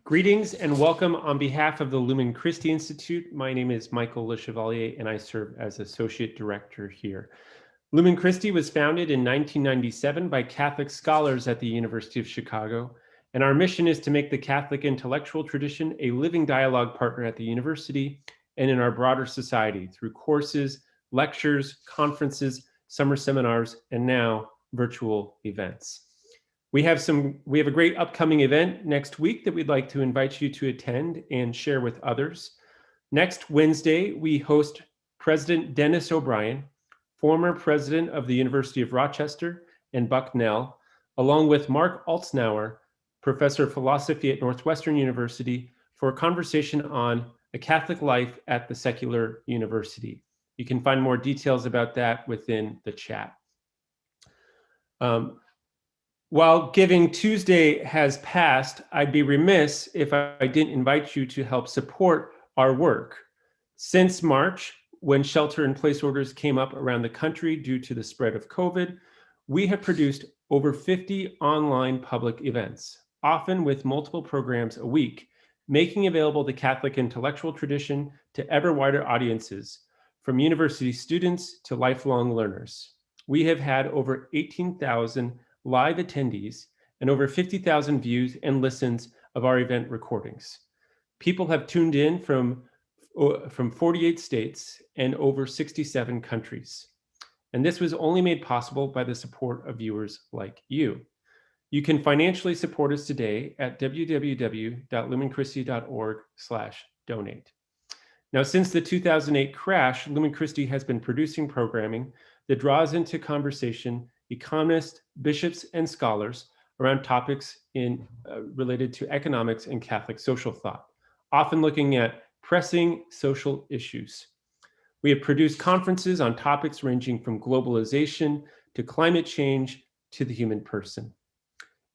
Greetings and welcome on behalf of the Lumen Christi Institute. My name is Michael Le Chevalier and I serve as Associate Director here. Lumen Christi was founded in 1997 by Catholic scholars at the University of Chicago, and our mission is to make the Catholic intellectual tradition a living dialogue partner at the university and in our broader society through courses, lectures, conferences, summer seminars, and now virtual events. We have a great upcoming event next week that we'd like to invite you to attend and share with others. Next Wednesday, we host President Dennis O'Brien, former president of the University of Rochester and Bucknell, along with Mark Altsnauer, professor of philosophy at Northwestern University, for a conversation on a Catholic life at the secular university. You can find more details about that within the chat. While Giving Tuesday has passed, I'd be remiss if I didn't invite you to help support our work. Since March, when shelter-in-place orders came up around the country due to the spread of COVID, we have produced over 50 online public events, often with multiple programs a week, making available the Catholic intellectual tradition to ever wider audiences, from university students to lifelong learners. We have had over 18,000 live attendees and over 50,000 views and listens of our event recordings. People have tuned in from 48 states and over 67 countries. And this was only made possible by the support of viewers like you. You can financially support us today at www.lumenchristi.org/donate. Now, since the 2008 crash, Lumen Christi has been producing programming that draws into conversation economists, bishops, and scholars around topics related to economics and Catholic social thought, often looking at pressing social issues. We have produced conferences on topics ranging from globalization to climate change to the human person.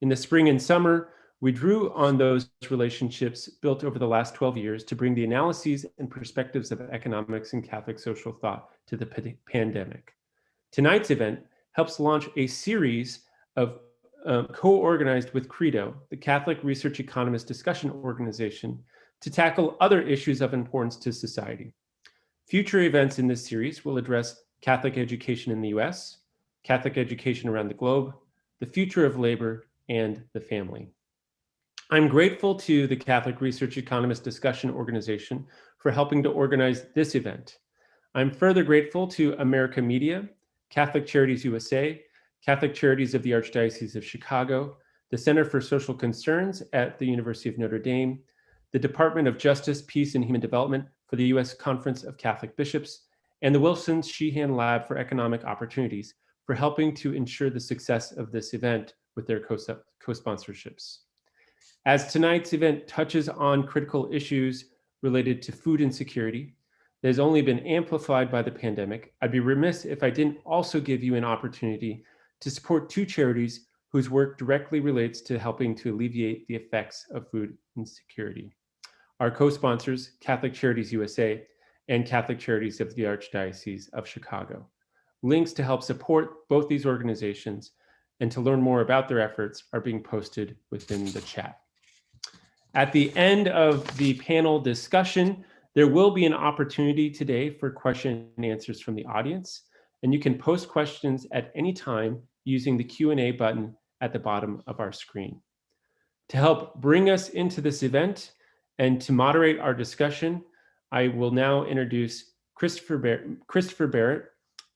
In the spring and summer, we drew on those relationships built over the last 12 years to bring the analyses and perspectives of economics and Catholic social thought to the pandemic. Tonight's event helps launch a series of co-organized with Credo, the Catholic Research Economist discussion organization, to tackle other issues of importance to society. Future events in this series will address Catholic education in the US, Catholic education around the globe, the future of labor, and the family. I'm grateful to the Catholic Research Economist discussion organization for helping to organize this event. I'm further grateful to America Media, Catholic Charities USA, Catholic Charities of the Archdiocese of Chicago, the Center for Social Concerns at the University of Notre Dame, the Department of Justice, Peace, and Human Development for the U.S. Conference of Catholic Bishops, and the Wilson Sheehan Lab for Economic Opportunities for helping to ensure the success of this event with their co-sponsorships. As tonight's event touches on critical issues related to food insecurity, that has only been amplified by the pandemic, I'd be remiss if I didn't also give you an opportunity to support two charities whose work directly relates to helping to alleviate the effects of food insecurity. Our co-sponsors, Catholic Charities USA and Catholic Charities of the Archdiocese of Chicago. Links to help support both these organizations and to learn more about their efforts are being posted within the chat. At the end of the panel discussion, there will be an opportunity today for question and answers from the audience, and you can post questions at any time using the Q&A button at the bottom of our screen. To help bring us into this event and to moderate our discussion, I will now introduce Christopher Barrett,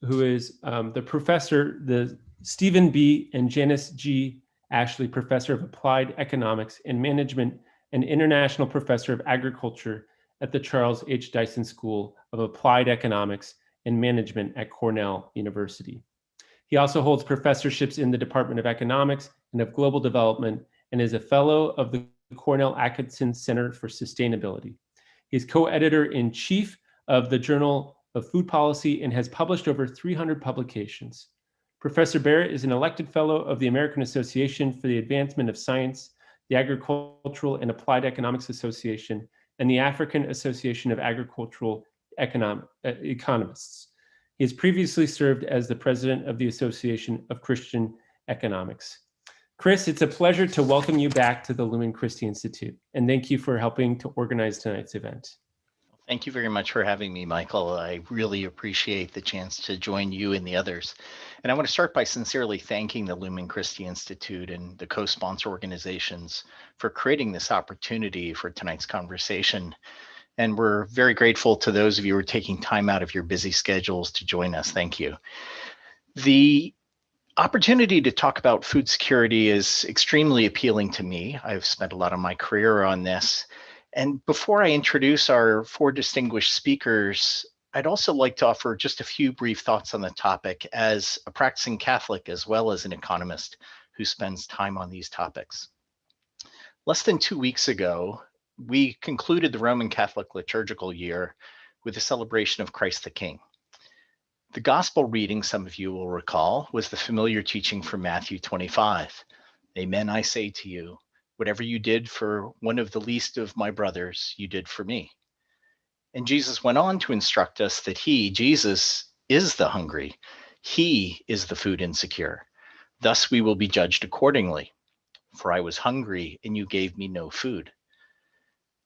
who is the Stephen B. and Janice G. Ashley Professor of Applied Economics and Management and International Professor of Agriculture at the Charles H. Dyson School of Applied Economics and Management at Cornell University. He also holds professorships in the Department of Economics and of Global Development and is a fellow of the Cornell Atkinson Center for Sustainability. He is co-editor-in-chief of the Journal of Food Policy and has published over 300 publications. Professor Barrett is an elected fellow of the American Association for the Advancement of Science, the Agricultural and Applied Economics Association, and the African Association of Agricultural Economists. He has previously served as the president of the Association of Christian Economics. Chris, it's a pleasure to welcome you back to the Lumen Christi Institute, and thank you for helping to organize tonight's event. Thank you very much for having me, Michael. I really appreciate the chance to join you and the others. And I want to start by sincerely thanking the Lumen Christi Institute and the co-sponsor organizations for creating this opportunity for tonight's conversation. And we're very grateful to those of you who are taking time out of your busy schedules to join us. Thank you. The opportunity to talk about food security is extremely appealing to me. I've spent a lot of my career on this. And before I introduce our four distinguished speakers, I'd also like to offer just a few brief thoughts on the topic as a practicing Catholic as well as an economist who spends time on these topics. Less than 2 weeks ago, we concluded the Roman Catholic liturgical year with a celebration of Christ the King. The gospel reading, some of you will recall, was the familiar teaching from Matthew 25. Amen, I say to you, whatever you did for one of the least of my brothers, you did for me. And Jesus went on to instruct us that he, Jesus, is the hungry. He is the food insecure. Thus we will be judged accordingly. For I was hungry and you gave me no food.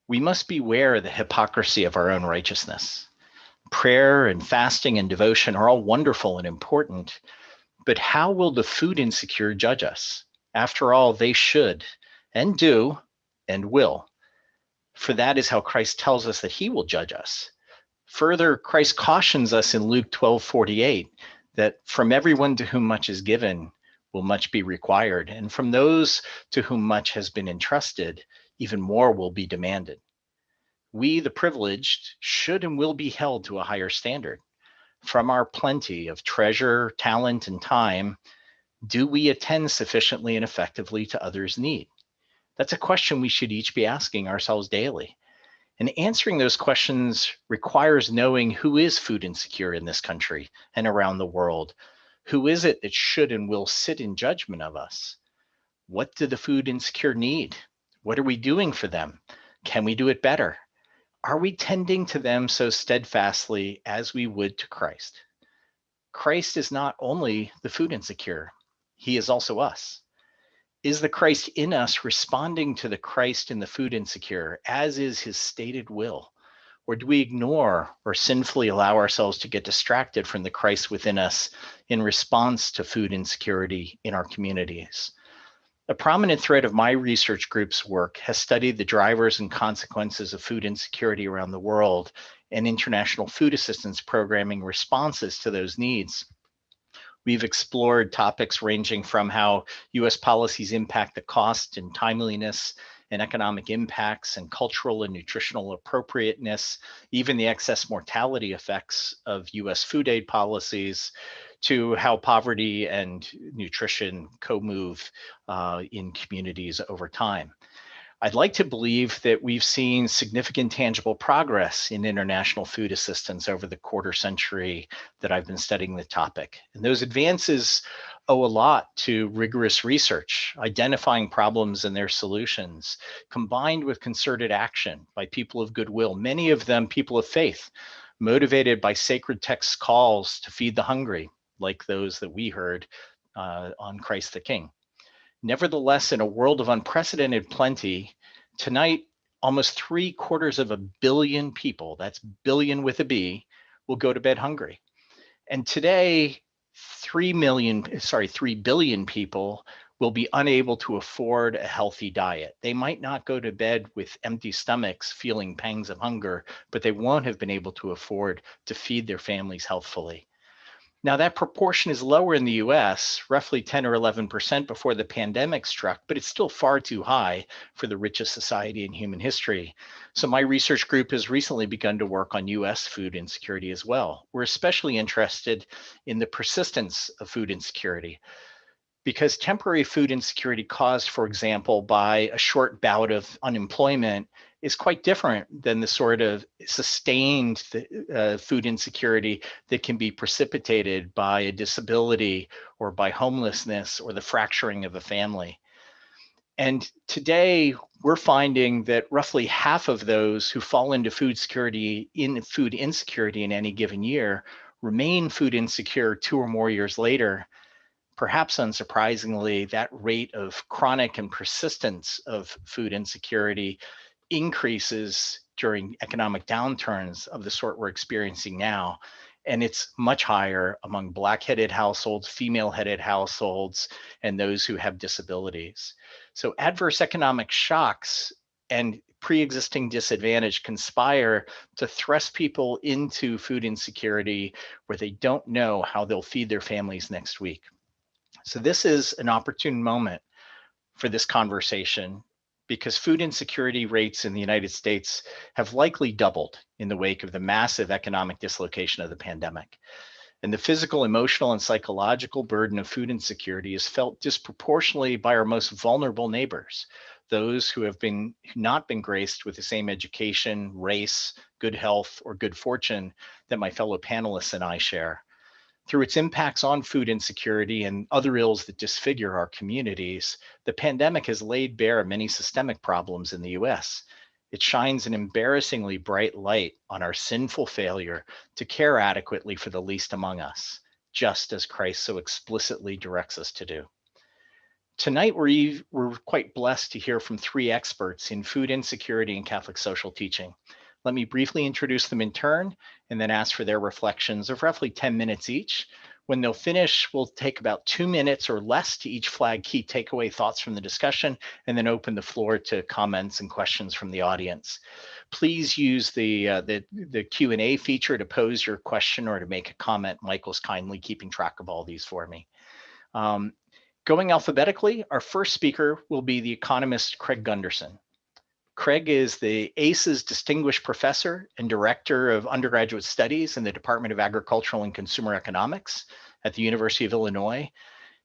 We must beware of the hypocrisy of our own righteousness. Prayer and fasting and devotion are all wonderful and important, but how will the food insecure judge us? After all, they should and do and will. For that is how Christ tells us that he will judge us. Further, Christ cautions us in Luke 12:48 that from everyone to whom much is given will much be required, and from those to whom much has been entrusted, even more will be demanded. We, the privileged, should and will be held to a higher standard. From our plenty of treasure, talent, and time, do we attend sufficiently and effectively to others' need? That's a question we should each be asking ourselves daily. And answering those questions requires knowing who is food insecure in this country and around the world. Who is it that should and will sit in judgment of us? What do the food insecure need? What are we doing for them? Can we do it better? Are we tending to them so steadfastly as we would to Christ? Christ is not only the food insecure, he is also us. Is the Christ in us responding to the Christ in the food insecure, as is his stated will? Or do we ignore or sinfully allow ourselves to get distracted from the Christ within us in response to food insecurity in our communities? A prominent thread of my research group's work has studied the drivers and consequences of food insecurity around the world and international food assistance programming responses to those needs. We've explored topics ranging from how US policies impact the cost and timeliness and economic impacts and cultural and nutritional appropriateness, even the excess mortality effects of US food aid policies, to how poverty and nutrition co-move in communities over time. I'd like to believe that we've seen significant tangible progress in international food assistance over the quarter century that I've been studying the topic. And those advances owe a lot to rigorous research, identifying problems and their solutions, combined with concerted action by people of goodwill, many of them people of faith, motivated by sacred text calls to feed the hungry, like those that we heard on Christ the King. Nevertheless, in a world of unprecedented plenty, tonight, almost 750 million people, that's billion with a B, will go to bed hungry. And today, 3 billion people will be unable to afford a healthy diet. They might not go to bed with empty stomachs feeling pangs of hunger, but they won't have been able to afford to feed their families healthfully. Now, that proportion is lower in the US, roughly 10 or 11% before the pandemic struck, but it's still far too high for the richest society in human history. So my research group has recently begun to work on US food insecurity as well. We're especially interested in the persistence of food insecurity, because temporary food insecurity caused, for example, by a short bout of unemployment is quite different than the sort of sustained food insecurity that can be precipitated by a disability or by homelessness or the fracturing of a family. And today we're finding that roughly half of those who fall into food insecurity in any given year remain food insecure 2 or more years later. Perhaps unsurprisingly, that rate of chronic and persistence of food insecurity increases during economic downturns of the sort we're experiencing now. And it's much higher among Black-headed households, female-headed households, and those who have disabilities. So adverse economic shocks and pre-existing disadvantage conspire to thrust people into food insecurity where they don't know how they'll feed their families next week. So this is an opportune moment for this conversation because food insecurity rates in the United States have likely doubled in the wake of the massive economic dislocation of the pandemic. And the physical, emotional, and psychological burden of food insecurity is felt disproportionately by our most vulnerable neighbors, those who have not been graced with the same education, race, good health, or good fortune that my fellow panelists and I share. Through its impacts on food insecurity and other ills that disfigure our communities, the pandemic has laid bare many systemic problems in the US. It shines an embarrassingly bright light on our sinful failure to care adequately for the least among us, just as Christ so explicitly directs us to do. Tonight, we're quite blessed to hear from three experts in food insecurity and Catholic social teaching. Let me briefly introduce them in turn and then ask for their reflections of roughly 10 minutes each. When they'll finish, we'll take about 2 minutes or less to each flag key takeaway thoughts from the discussion and then open the floor to comments and questions from the audience. Please use the Q&A feature to pose your question or to make a comment. Michael's kindly keeping track of all these for me. Going alphabetically, our first speaker will be the economist Craig Gundersen. Craig is the ACE's Distinguished Professor and Director of Undergraduate Studies in the Department of Agricultural and Consumer Economics at the University of Illinois.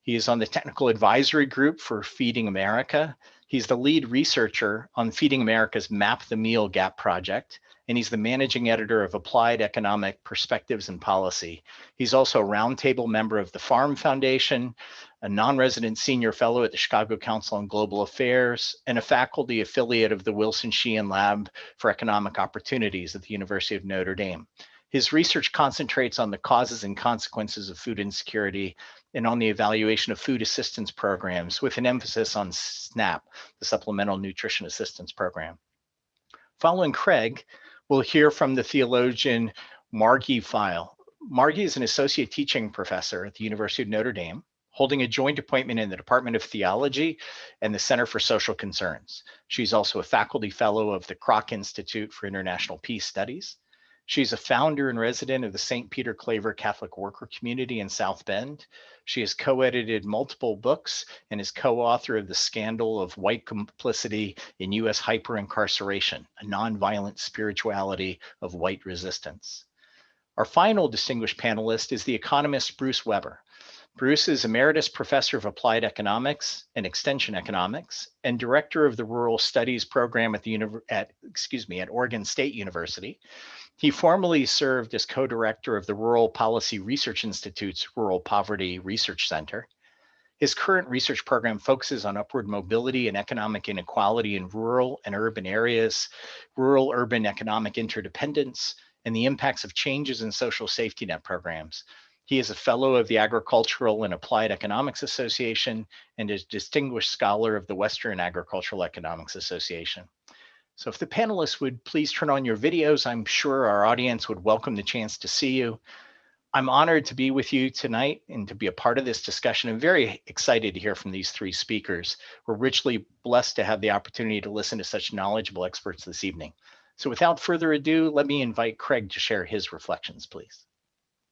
He is on the Technical Advisory Group for Feeding America. He's the lead researcher on Feeding America's Map the Meal Gap project, and he's the managing editor of Applied Economic Perspectives and Policy. He's also a roundtable member of the Farm Foundation, a non-resident senior fellow at the Chicago Council on Global Affairs, and a faculty affiliate of the Wilson Sheehan Lab for Economic Opportunities at the University of Notre Dame. His research concentrates on the causes and consequences of food insecurity and on the evaluation of food assistance programs with an emphasis on SNAP, the Supplemental Nutrition Assistance Program. Following Craig, we'll hear from the theologian Margaret Pfeil. Margaret is an associate teaching professor at the University of Notre Dame, holding a joint appointment in the Department of Theology and the Center for Social Concerns. She's also a faculty fellow of the Kroc Institute for International Peace Studies. She's a founder and resident of the St. Peter Claver Catholic Worker Community in South Bend. She has co-edited multiple books and is co-author of The Scandal of White Complicity in U.S. Hyper-Incarceration, a Nonviolent Spirituality of White Resistance. Our final distinguished panelist is the economist Bruce Weber. Bruce is Emeritus Professor of Applied Economics and Extension Economics and Director of the Rural Studies Program at Oregon State University. He formerly served as co-director of the Rural Policy Research Institute's Rural Poverty Research Center. His current research program focuses on upward mobility and economic inequality in rural and urban areas, rural-urban economic interdependence, and the impacts of changes in social safety net programs. He is a fellow of the Agricultural and Applied Economics Association and is distinguished scholar of the Western Agricultural Economics Association. So if the panelists would please turn on your videos, I'm sure our audience would welcome the chance to see you. I'm honored to be with you tonight and to be a part of this discussion. I'm very excited to hear from these three speakers. We're richly blessed to have the opportunity to listen to such knowledgeable experts this evening. So without further ado, let me invite Craig to share his reflections, please.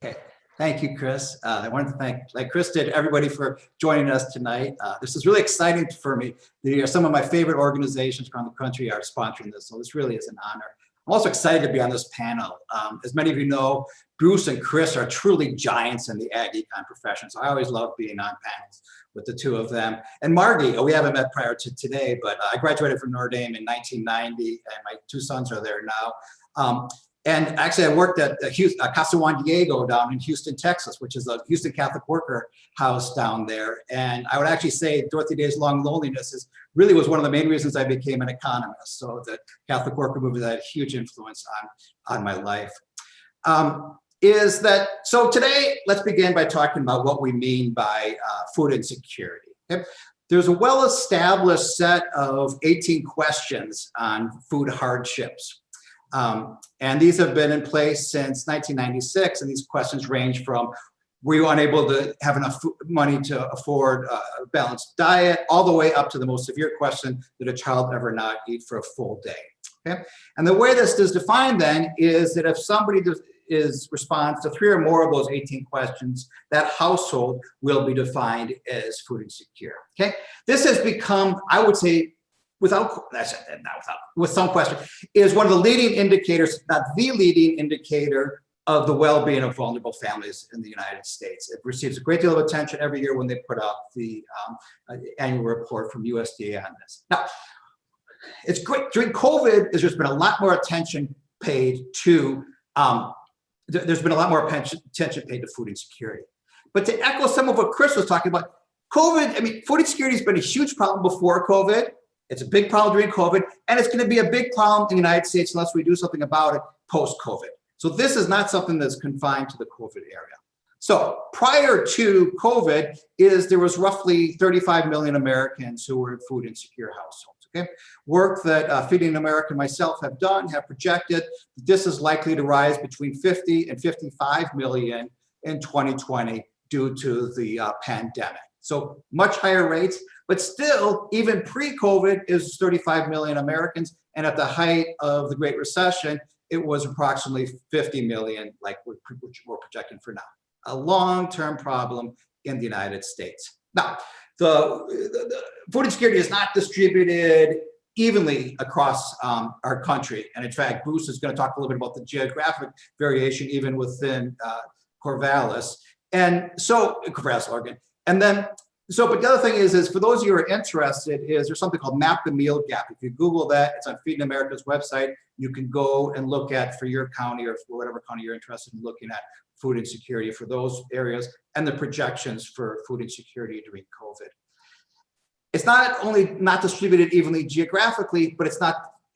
Okay. Thank you, Chris. I want to thank, like Chris did, everybody for joining us tonight. This is really exciting for me. Some of my favorite organizations around the country are sponsoring this, so this really is an honor. I'm also excited to be on this panel. As many of you know, Bruce and Chris are truly giants in the ag econ profession, so I always love being on panels with the two of them. And Margie, we haven't met prior to today, but I graduated from Notre Dame in 1990, and my two sons are there now. And actually, I worked at Casa Juan Diego down in Houston, Texas, which is a Houston Catholic worker house down there. And I would actually say Dorothy Day's Long Loneliness really was one of the main reasons I became an economist. So the Catholic worker movement had a huge influence on my life. is that, so today, let's begin by talking about what we mean by food insecurity. Okay? There's a well-established set of 18 questions on food hardships. And these have been in place since 1996, and these questions range from, were you unable to have enough money to afford a balanced diet, all the way up to the most severe question, did a child ever not eat for a full day? Okay? And the way this is defined then is that if somebody responds to 3 or more of those 18 questions, that household will be defined as food insecure. Okay? This has become, I would say, with some question, is one of the leading indicators, not the leading indicator, of the well-being of vulnerable families in the United States. It receives a great deal of attention every year when they put out the annual report from USDA on this. Now, it's great. During COVID, there's been a lot more attention paid to attention paid to food insecurity. But to echo some of what Chris was talking about, COVID, I mean, food insecurity has been a huge problem before COVID. It's a big problem during COVID, and it's going to be a big problem in the United States unless we do something about it post-COVID. So this is not something that's confined to the COVID area. So prior to COVID, there was roughly 35 million Americans who were in food insecure households. Okay, work that Feeding America and myself have done have projected that this is likely to rise between 50 and 55 million in 2020 due to the pandemic. So much higher rates, but still, even pre-COVID is 35 million Americans, and at the height of the Great Recession, it was approximately 50 million, like we're projecting for now. A long-term problem in the United States. Now, the food insecurity is not distributed evenly across our country. And in fact, Bruce is going to talk a little bit about the geographic variation even within Corvallis. And so, Corvallis, Oregon. And then, but the other thing is for those of you who are interested, there's something called Map the Meal Gap. If you Google that, it's on Feeding America's website. You can go and look at, for your county or for whatever county you're interested in looking at, food insecurity for those areas and the projections for food insecurity during COVID. It's not only not distributed evenly geographically, but it's not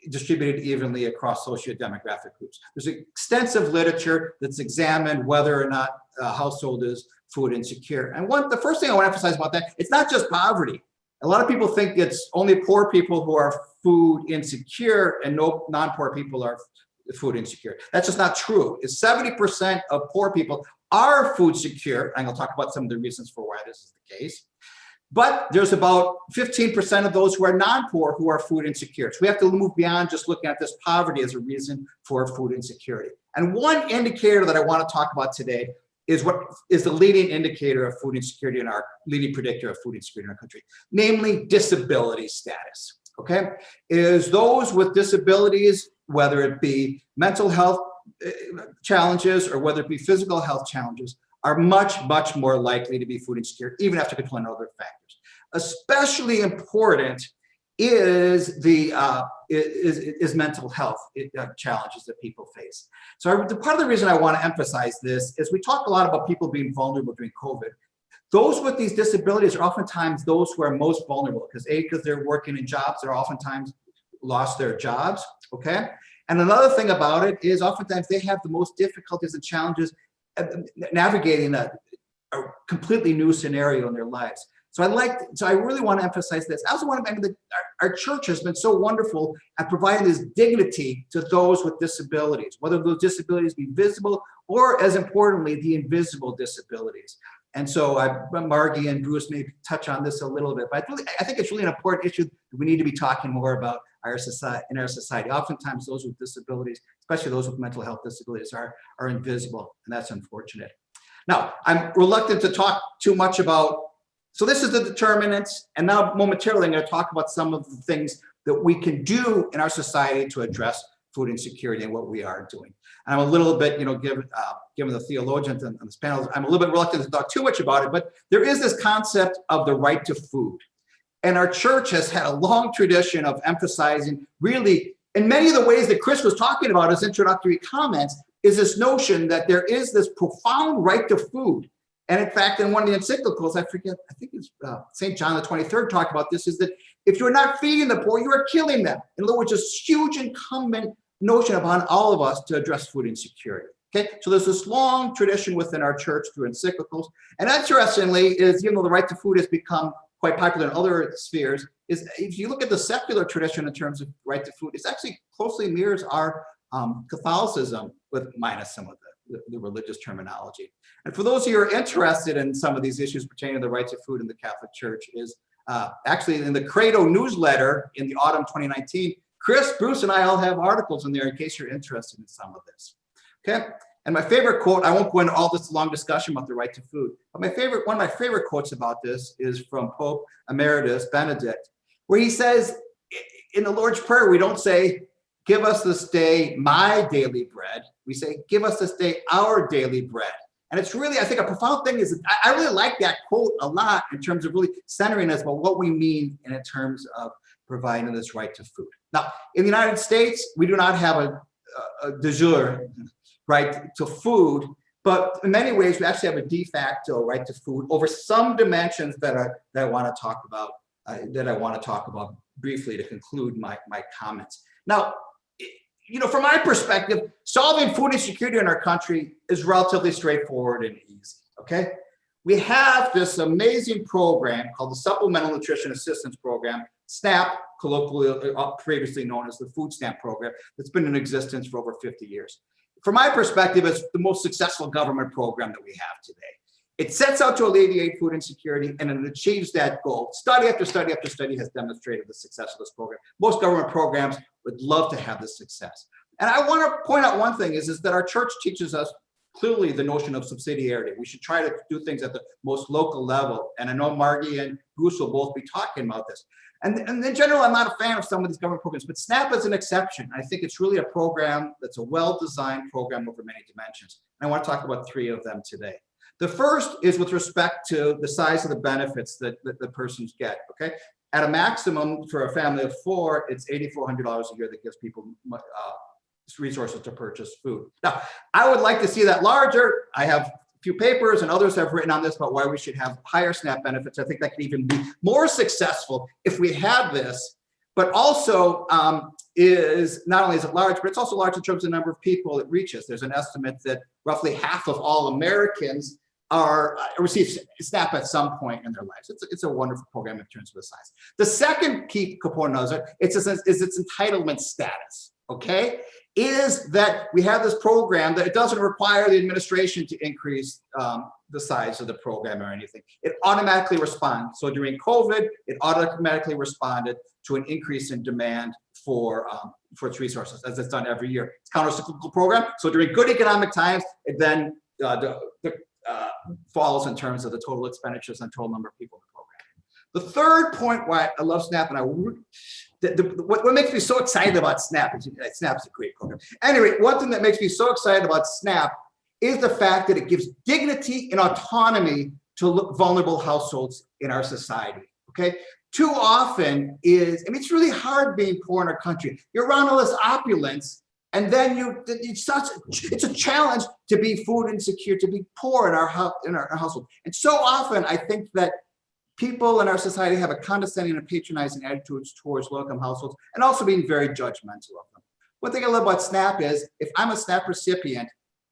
distributed evenly across socio-demographic groups. There's extensive literature that's examined whether or not a household is food insecure. And the first thing I want to emphasize about that, it's not just poverty. A lot of people think it's only poor people who are food insecure and no non-poor people are food insecure. That's just not true. It's 70% of poor people are food secure. And I'll talk about some of the reasons for why this is the case. But there's about 15% of those who are non-poor who are food insecure. So we have to move beyond just looking at this poverty as a reason for food insecurity. And one indicator that I want to talk about today is what is the leading indicator of food insecurity in our leading predictor of food insecurity in our country, namely disability status. Okay, is those with disabilities, whether it be mental health challenges or whether it be physical health challenges, are much, much more likely to be food insecure, even after controlling other factors. Especially important is mental health challenges that people face. So part of the reason I want to emphasize this is we talk a lot about people being vulnerable during COVID. Those with these disabilities are oftentimes those who are most vulnerable because they're working in jobs, they're oftentimes lost their jobs, okay? And another thing about it is oftentimes they have the most difficulties and challenges navigating a completely new scenario in their lives. So I really want to emphasize this. I also want to mention that our church has been so wonderful at providing this dignity to those with disabilities, whether those disabilities be visible or, as importantly, the invisible disabilities. And so Margie and Bruce may touch on this a little bit, but I think it's really an important issue that we need to be talking more about in our society. Oftentimes those with disabilities, especially those with mental health disabilities, are invisible, and that's unfortunate. Now, I'm reluctant to talk too much about, so this is the determinants, and now momentarily I'm going to talk about some of the things that we can do in our society to address food insecurity and what we are doing. And I'm a little bit, given the theologians on this panel, I'm a little bit reluctant to talk too much about it, but there is this concept of the right to food. And our church has had a long tradition of emphasizing, really, in many of the ways that Chris was talking about as introductory comments, is this notion that there is this profound right to food. And in fact, in one of the encyclicals, I think it's St. John the 23rd talked about this, is that if you're not feeding the poor, you are killing them. In other words, a huge incumbent notion upon all of us to address food insecurity. Okay, so there's this long tradition within our church through encyclicals. And interestingly, is even though the right to food has become quite popular in other spheres, is if you look at the secular tradition in terms of right to food, it's actually closely mirrors our Catholicism, with minus some of the religious terminology. And for those of you who are interested in some of these issues pertaining to the right to food in the Catholic Church, is actually in the Credo newsletter in the autumn 2019, Chris, Bruce, and I all have articles in there in case you're interested in some of this. Okay, and my favorite quote, I won't go into all this long discussion about the right to food, but one of my favorite quotes about this is from Pope Emeritus Benedict, where he says, in the Lord's Prayer, we don't say, give us this day my daily bread. We say, give us this day our daily bread. And it's really, I think, a profound thing is, I really like that quote a lot in terms of really centering us about what we mean in terms of providing this right to food. Now, in the United States, we do not have a de jure right to food, but in many ways, we actually have a de facto right to food over some dimensions that I want to talk about briefly to conclude my comments. Now, from my perspective, solving food insecurity in our country is relatively straightforward and easy, okay? We have this amazing program called the Supplemental Nutrition Assistance Program, SNAP, colloquially previously known as the food stamp program, that's been in existence for over 50 years. From my perspective, it's the most successful government program that we have today. It sets out to alleviate food insecurity, and it achieves that goal. Study after study after study has demonstrated the success of this program. Most government programs would love to have this success. And I want to point out one thing is that our church teaches us clearly the notion of subsidiarity. We should try to do things at the most local level. And I know Margie and Bruce will both be talking about this. And in general, I'm not a fan of some of these government programs, but SNAP is an exception. I think it's really a program that's a well-designed program over many dimensions. And I want to talk about 3 of them today. The first is with respect to the size of the benefits that the persons get, okay? At a maximum for a family of 4, it's $8,400 a year that gives people resources to purchase food. Now, I would like to see that larger. I have a few papers and others have written on this about why we should have higher SNAP benefits. I think that could even be more successful if we had this, but also is not only is it large, but it's also large in terms of the number of people it reaches. There's an estimate that roughly half of all Americans receive SNAP at some point in their lives. It's a wonderful program in terms of the size. The second key component of it is its entitlement status, okay? Is that we have this program that it doesn't require the administration to increase the size of the program or anything. It automatically responds. So during COVID, it automatically responded to an increase in demand for its resources, as it's done every year. It's a counter-cyclical program. So during good economic times, it then falls in terms of the total expenditures and total number of people in the program. The third point why I love SNAP, and what makes me so excited about SNAP is SNAP's a great program. Anyway, one thing that makes me so excited about SNAP is the fact that it gives dignity and autonomy to vulnerable households in our society, okay? Too often it's really hard being poor in our country. You're around all this opulence, and then it's a challenge to be food insecure, to be poor in our household. And so often I think that people in our society have a condescending and patronizing attitudes towards low-income households, and also being very judgmental of them. One thing I love about SNAP is if I'm a SNAP recipient,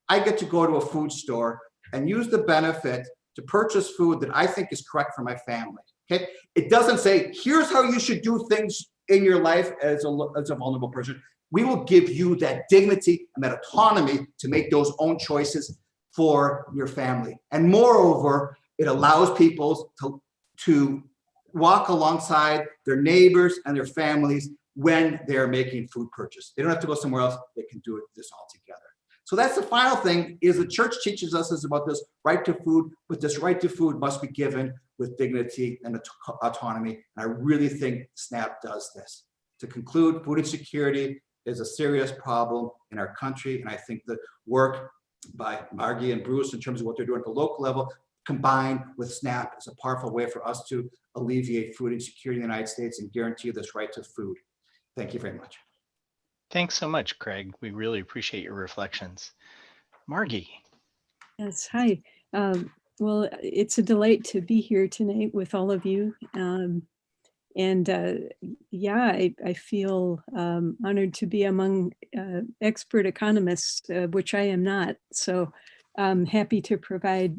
I get to go to a food store and use the benefit to purchase food that I think is correct for my family. Okay, it doesn't say here's how you should do things in your life as a vulnerable person. We will give you that dignity and that autonomy to make those own choices for your family. And moreover, it allows people to walk alongside their neighbors and their families when they're making food purchase. They don't have to go somewhere else. They can do this all together. So that's the final thing, is the church teaches us is about this right to food, but this right to food must be given with dignity and autonomy. And I really think SNAP does this. To conclude, food insecurity is a serious problem in our country. And I think the work by Margie and Bruce in terms of what they're doing at the local level, combined with SNAP, is a powerful way for us to alleviate food insecurity in the United States and guarantee this right to food. Thank you very much. Thanks so much, Craig. We really appreciate your reflections. Margie. Yes, hi. Well, it's a delight to be here tonight with all of you. And yeah, I feel honored to be among expert economists, which I am not. So I'm happy to provide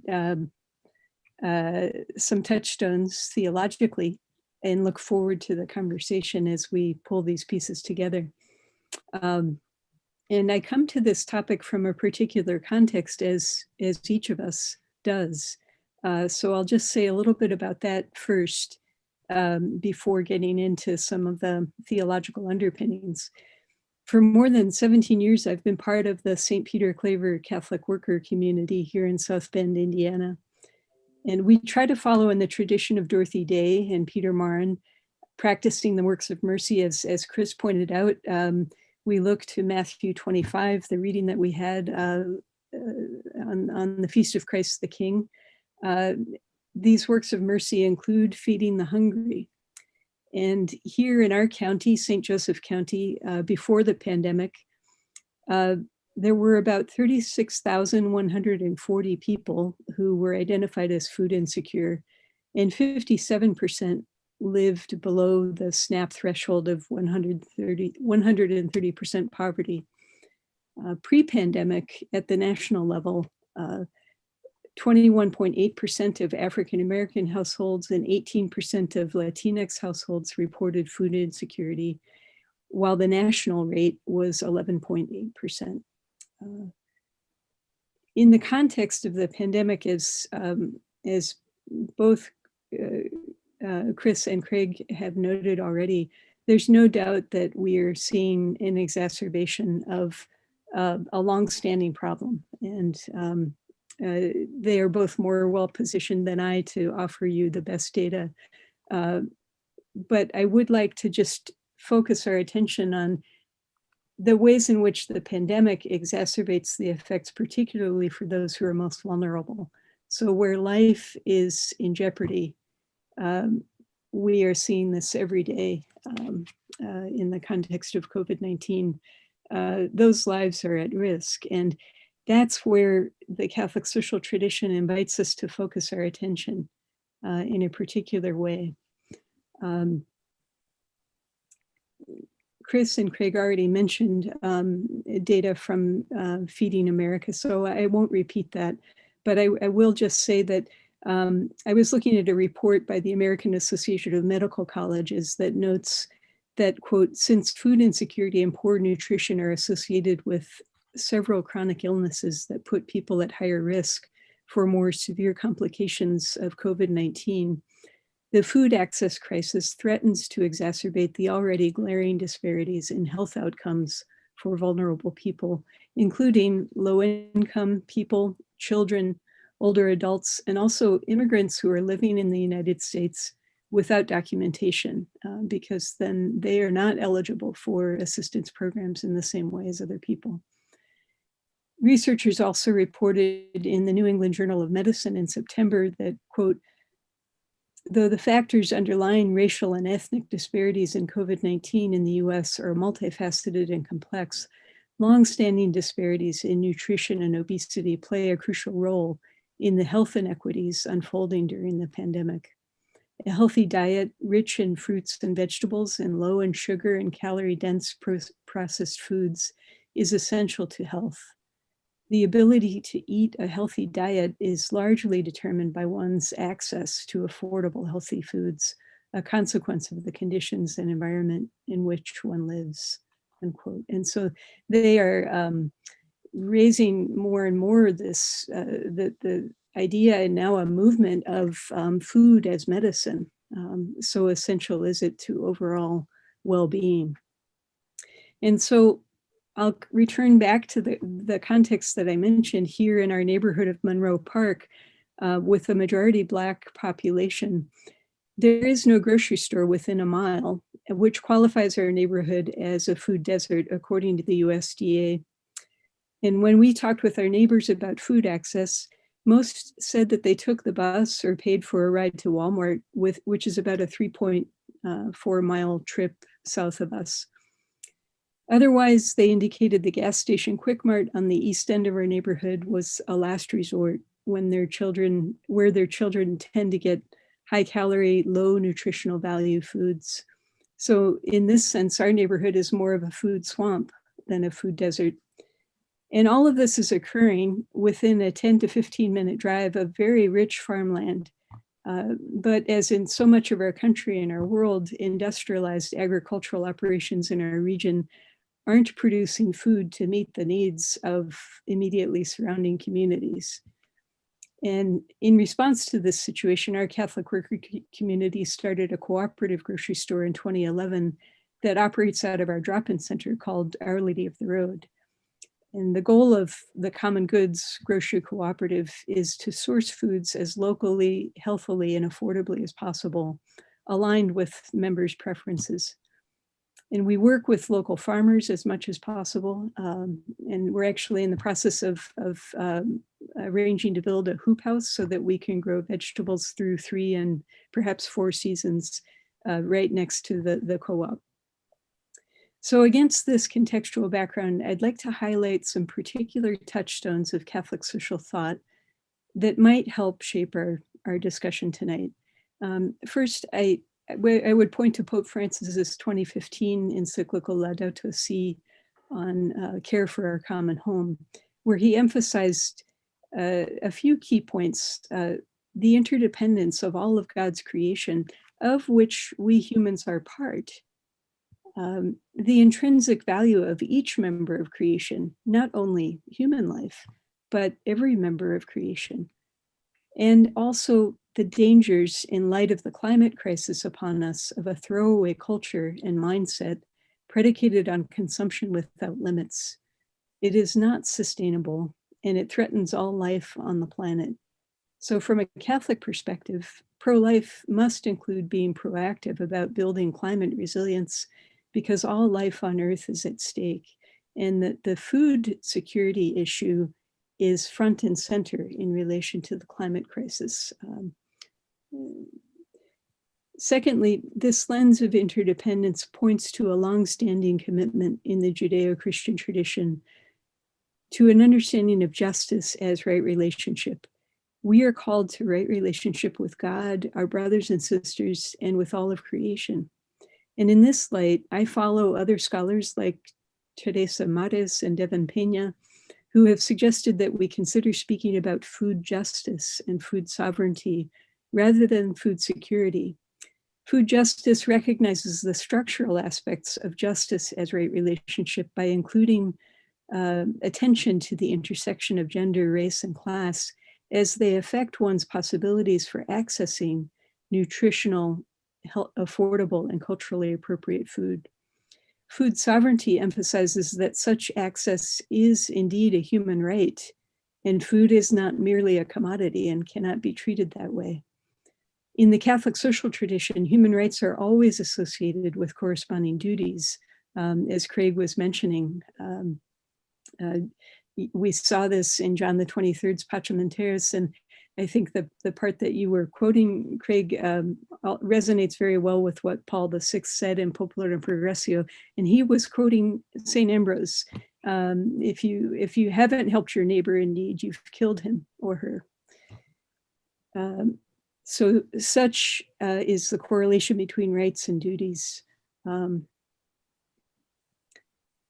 some touchstones theologically and look forward to the conversation as we pull these pieces together. And I come to this topic from a particular context, as each of us does. So I'll just say a little bit about that first, before getting into some of the theological underpinnings. For more than 17 years, I've been part of the St. Peter Claver Catholic Worker community here in South Bend, Indiana. And we try to follow in the tradition of Dorothy Day and Peter Marin, practicing the works of mercy, as Chris pointed out. We look to Matthew 25, the reading that we had on the Feast of Christ the King. These works of mercy include feeding the hungry. And here in our county, St. Joseph County, before the pandemic, there were about 36,140 people who were identified as food insecure, and 57% lived below the SNAP threshold of 130% poverty. Pre-pandemic, at the national level, 21.8% of African-American households and 18% of Latinx households reported food insecurity, while the national rate was 11.8%. In the context of the pandemic, as both Chris and Craig have noted already, there's no doubt that we are seeing an exacerbation of a longstanding problem. And they are both more well-positioned than I to offer you the best data. But I would like to just focus our attention on the ways in which the pandemic exacerbates the effects, particularly for those who are most vulnerable. So where life is in jeopardy, we are seeing this every day in the context of COVID-19. Those lives are at risk. And that's where the Catholic social tradition invites us to focus our attention in a particular way. Chris and Craig already mentioned data from Feeding America, so I won't repeat that, but I will just say that I was looking at a report by the American Association of Medical Colleges that notes that, quote, since food insecurity and poor nutrition are associated with several chronic illnesses that put people at higher risk for more severe complications of COVID-19, the food access crisis threatens to exacerbate the already glaring disparities in health outcomes for vulnerable people, including low-income people, children, older adults, and also immigrants who are living in the United States without documentation, because then they are not eligible for assistance programs in the same way as other people. Researchers also reported in the New England Journal of Medicine in September that, quote, though the factors underlying racial and ethnic disparities in COVID-19 in the US are multifaceted and complex, longstanding disparities in nutrition and obesity play a crucial role in the health inequities unfolding during the pandemic. A healthy diet rich in fruits and vegetables and low in sugar and calorie-dense processed foods is essential to health. The ability to eat a healthy diet is largely determined by one's access to affordable, healthy foods, a consequence of the conditions and environment in which one lives, unquote. And so they are raising more and more this, the idea and now a movement of food as medicine. So essential is it to overall well-being. And so I'll return back to the context that I mentioned here in our neighborhood of Monroe Park with a majority Black population. There is no grocery store within a mile, which qualifies our neighborhood as a food desert according to the USDA. And when we talked with our neighbors about food access, most said that they took the bus or paid for a ride to Walmart, which is about a 3.4 mile trip south of us. Otherwise, they indicated the gas station Quick Mart on the east end of our neighborhood was a last resort when where their children tend to get high calorie, low nutritional value foods. So in this sense, our neighborhood is more of a food swamp than a food desert. And all of this is occurring within a 10 to 15 minute drive of very rich farmland. But as in so much of our country and our world, industrialized agricultural operations in our region aren't producing food to meet the needs of immediately surrounding communities. And in response to this situation, our Catholic worker community started a cooperative grocery store in 2011 that operates out of our drop-in center called Our Lady of the Road. And the goal of the Common Goods Grocery Cooperative is to source foods as locally, healthily, and affordably as possible, aligned with members' preferences. And we work with local farmers as much as possible. And we're actually in the process of arranging to build a hoop house so that we can grow vegetables through 3 and perhaps 4 seasons right next to the co-op. So against this contextual background, I'd like to highlight some particular touchstones of Catholic social thought that might help shape our discussion tonight. First, I would point to Pope Francis's 2015 encyclical Laudato Si on care for our common home, where he emphasized a few key points, the interdependence of all of God's creation, of which we humans are part, the intrinsic value of each member of creation, not only human life, but every member of creation, and also the dangers in light of the climate crisis upon us of a throwaway culture and mindset predicated on consumption without limits. It is not sustainable, and it threatens all life on the planet. So from a Catholic perspective, pro-life must include being proactive about building climate resilience, because all life on Earth is at stake, and that the food security issue is front and center in relation to the climate crisis. Secondly, this lens of interdependence points to a longstanding commitment in the Judeo-Christian tradition to an understanding of justice as right relationship. We are called to right relationship with God, our brothers and sisters, and with all of creation. And in this light, I follow other scholars like Teresa Mares and Devon Peña, who have suggested that we consider speaking about food justice and food sovereignty rather than food security. Food justice recognizes the structural aspects of justice as right relationship by including attention to the intersection of gender, race, and class as they affect one's possibilities for accessing nutritional, affordable, and culturally appropriate food. Food sovereignty emphasizes that such access is indeed a human right, and food is not merely a commodity and cannot be treated that way. In the Catholic social tradition, human rights are always associated with corresponding duties, as Craig was mentioning. We saw this in John the 23rd's Pacem in Terris, and I think the part that you were quoting, Craig, resonates very well with what Paul VI said in Popular and Progressio, and he was quoting St. Ambrose. If you haven't helped your neighbor in need, you've killed him or her. So such is the correlation between rights and duties.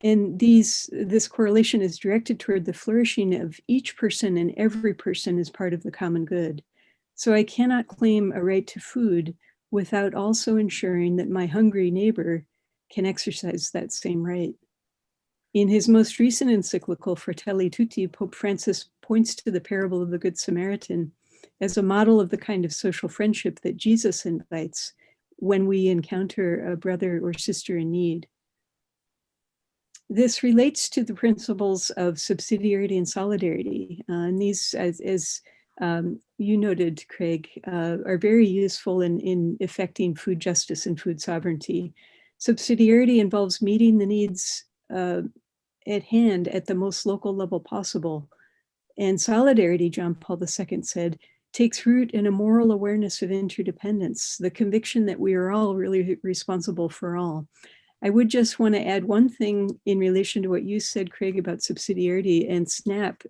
And this correlation is directed toward the flourishing of each person, and every person is part of the common good. So I cannot claim a right to food without also ensuring that my hungry neighbor can exercise that same right. In his most recent encyclical, Fratelli Tutti, Pope Francis points to the parable of the Good Samaritan as a model of the kind of social friendship that Jesus invites when we encounter a brother or sister in need. This relates to the principles of subsidiarity and solidarity. And these, as you noted, Craig, are very useful in effecting food justice and food sovereignty. Subsidiarity involves meeting the needs at hand at the most local level possible. And solidarity, John Paul II said, takes root in a moral awareness of interdependence, the conviction that we are all really responsible for all. I would just want to add one thing in relation to what you said, Craig, about subsidiarity and SNAP,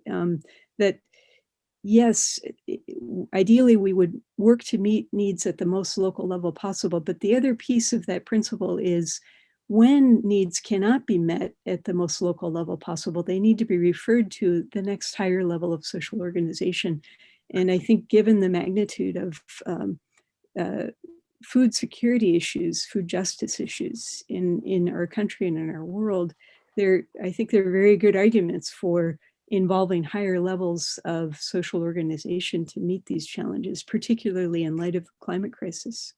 that yes, ideally we would work to meet needs at the most local level possible. But the other piece of that principle is when needs cannot be met at the most local level possible, they need to be referred to the next higher level of social organization. And I think given the magnitude of food security issues, food justice issues in our country and in our world, I think there are very good arguments for involving higher levels of social organization to meet these challenges, particularly in light of the climate crisis.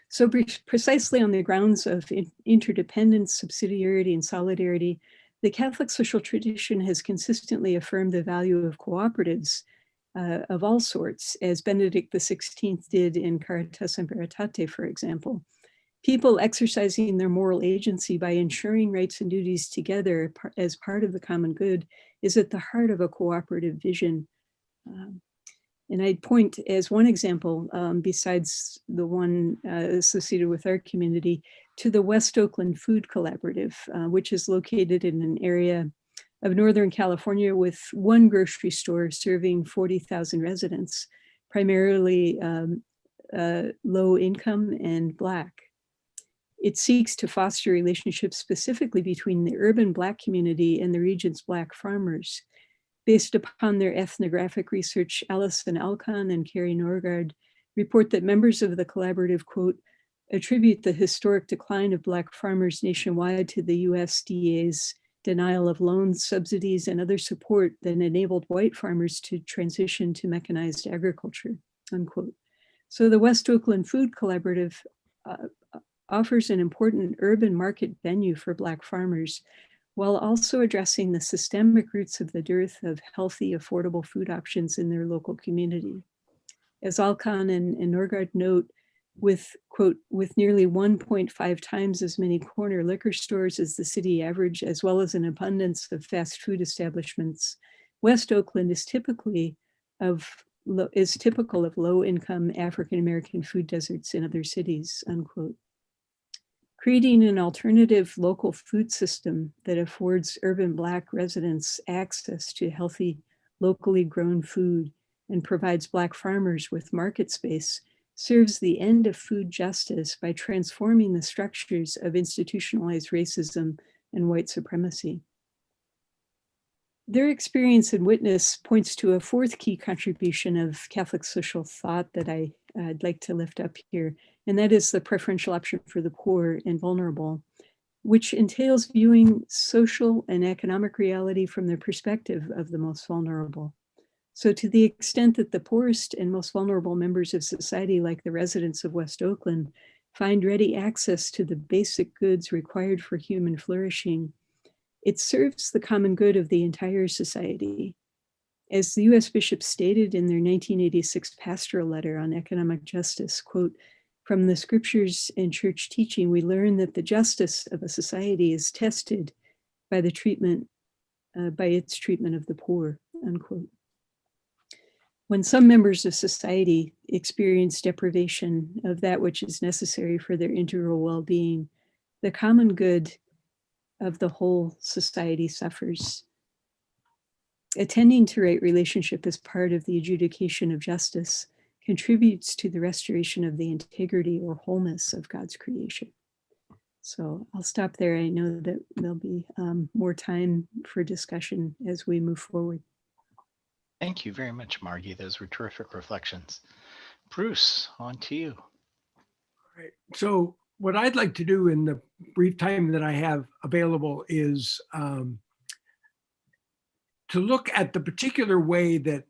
So precisely on the grounds of interdependence, subsidiarity, and solidarity, the Catholic social tradition has consistently affirmed the value of cooperatives of all sorts, as Benedict XVI did in Caritas in Veritate, for example. People exercising their moral agency by ensuring rights and duties together as part of the common good is at the heart of a cooperative vision. And I'd point as one example, besides the one associated with our community, to the West Oakland Food Collaborative, which is located in an area of Northern California with one grocery store serving 40,000 residents, primarily low income and Black. It seeks to foster relationships specifically between the urban Black community and the region's Black farmers. Based upon their ethnographic research, Allison Alcon and Carrie Norgard report that members of the collaborative, quote, attribute the historic decline of Black farmers nationwide to the USDA's denial of loans, subsidies, and other support that enabled white farmers to transition to mechanized agriculture, unquote. So the West Oakland Food Collaborative offers an important urban market venue for Black farmers, while also addressing the systemic roots of the dearth of healthy, affordable food options in their local community. As Alcon and Norgard note, with, quote, with nearly 1.5 times as many corner liquor stores as the city average, as well as an abundance of fast food establishments, West Oakland is typical of low-income African-American food deserts in other cities, unquote. Creating an alternative local food system that affords urban Black residents access to healthy, locally grown food and provides Black farmers with market space serves the end of food justice by transforming the structures of institutionalized racism and white supremacy. Their experience and witness points to a fourth key contribution of Catholic social thought that I'd like to lift up here, and that is the preferential option for the poor and vulnerable, which entails viewing social and economic reality from the perspective of the most vulnerable. So to the extent that the poorest and most vulnerable members of society, like the residents of West Oakland, find ready access to the basic goods required for human flourishing, it serves the common good of the entire society. As the US bishops stated in their 1986 Pastoral Letter on economic justice, quote, from the scriptures and church teaching, we learn that the justice of a society is tested by the treatment, by its treatment of the poor, unquote. When some members of society experience deprivation of that which is necessary for their integral well-being, the common good of the whole society suffers. Attending to right relationship as part of the adjudication of justice contributes to the restoration of the integrity or wholeness of God's creation. So I'll stop there. I know that there'll be more time for discussion as we move forward. Thank you very much, Margie. Those were terrific reflections. Bruce, on to you. All right. So what I'd like to do in the brief time that I have available is to look at the particular way that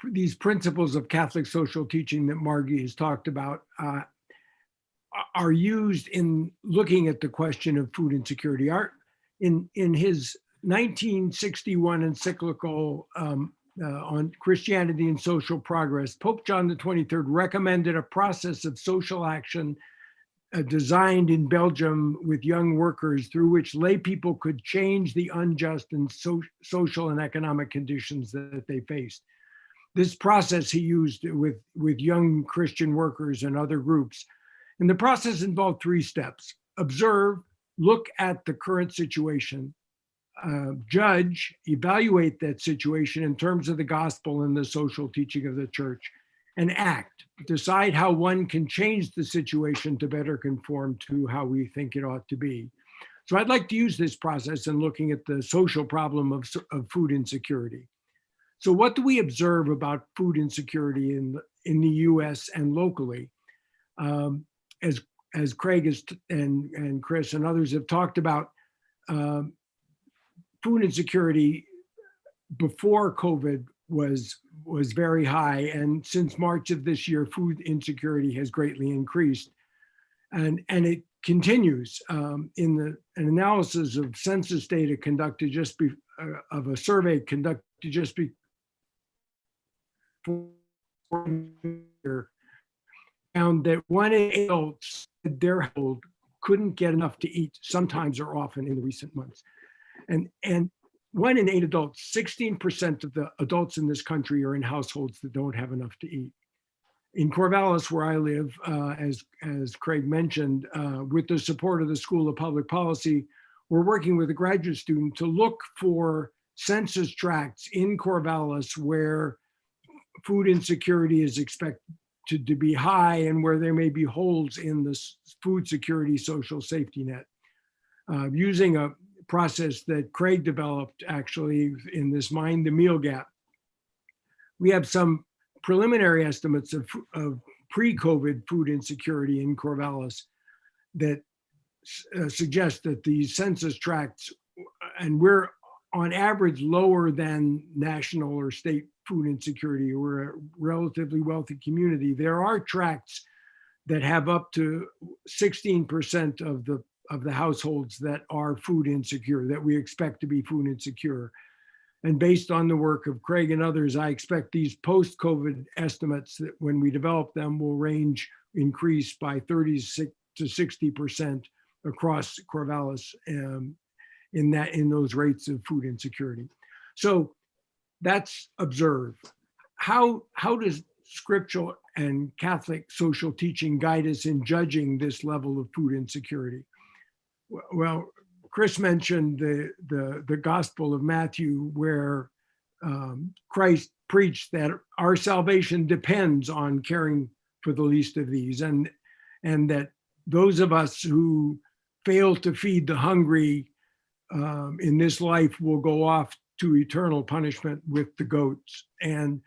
these principles of Catholic social teaching that Margie has talked about are used in looking at the question of food insecurity. In his 1961 encyclical on Christianity and social progress, Pope John XXIII recommended a process of social action designed in Belgium with young workers through which lay people could change the unjust and social and economic conditions that they faced. This process he used with young Christian workers and other groups. And the process involved 3 steps: observe, look at the current situation, judge, evaluate that situation in terms of the gospel and the social teaching of the church, and act, decide how one can change the situation to better conform to how we think it ought to be. So I'd like to use this process in looking at the social problem of food insecurity. So what do we observe about food insecurity in the US and locally? As Craig and Chris and others have talked about, food insecurity before COVID was very high, and since March of this year, food insecurity has greatly increased, and it continues. In an analysis of census data conducted of a survey conducted just before, found that 1 in 8 adults in their household couldn't get enough to eat, sometimes or often in the recent months. And 1 in 8 adults, 16% of the adults in this country are in households that don't have enough to eat. In Corvallis, where I live, as Craig mentioned, with the support of the School of Public Policy, we're working with a graduate student to look for census tracts in Corvallis where food insecurity is expected to be high and where there may be holes in the food security social safety net. Using a process that Craig developed actually in this Mind the Meal Gap, we have some preliminary estimates of pre-COVID food insecurity in Corvallis that suggest that these census tracts, and we're on average lower than national or state food insecurity. We're a relatively wealthy community. There are tracts that have up to 16% of the households that are food insecure, that we expect to be food insecure. And based on the work of Craig and others, I expect these post-COVID estimates that when we develop them will increase by 30 to 60% across Corvallis in those rates of food insecurity. So that's observed. How does scriptural and Catholic social teaching guide us in judging this level of food insecurity? Well, Chris mentioned the Gospel of Matthew, where Christ preached that our salvation depends on caring for the least of these, and that those of us who fail to feed the hungry in this life will go off to eternal punishment with the goats. And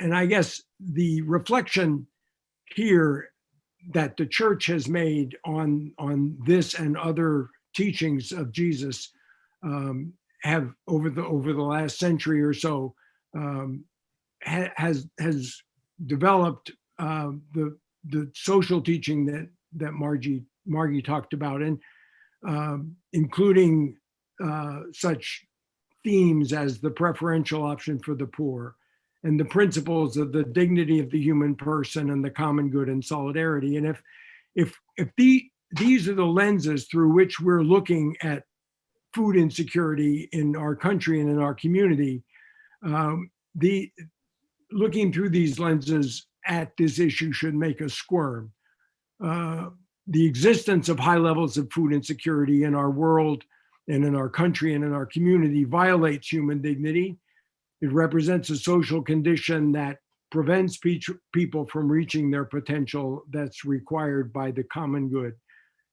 I guess the reflection here that the church has made on this and other teachings of Jesus have over the last century or so has developed the social teaching that Margie talked about, and including such themes as the preferential option for the poor and the principles of the dignity of the human person and the common good and solidarity. And if these are the lenses through which we're looking at food insecurity in our country and in our community, looking through these lenses at this issue should make us squirm. The existence of high levels of food insecurity in our world and in our country and in our community violates human dignity. It represents a social condition that prevents people from reaching their potential that's required by the common good.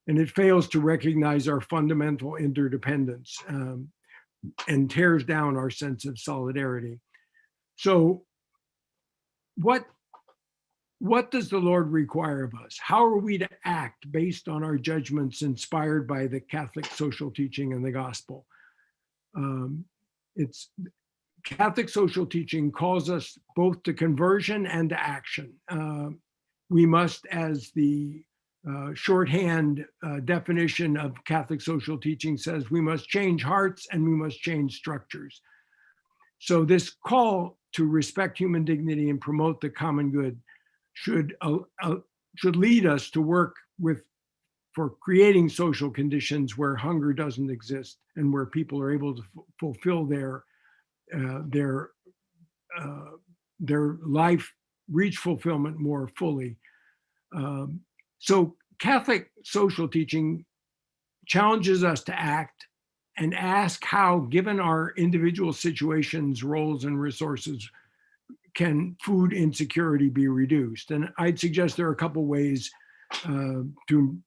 And it fails to recognize our fundamental interdependence and tears down our sense of solidarity. So what does the Lord require of us? How are we to act based on our judgments inspired by the Catholic social teaching and the gospel? Catholic social teaching calls us both to conversion and to action. We must, as the shorthand definition of Catholic social teaching says, we must change hearts and we must change structures. So this call to respect human dignity and promote the common good should lead us to work for creating social conditions where hunger doesn't exist and where people are able to fulfill their life, reach fulfillment more fully. So Catholic social teaching challenges us to act ask how, given our individual situations, roles, and resources, can food insecurity be reduced? And I'd suggest there are a couple ways to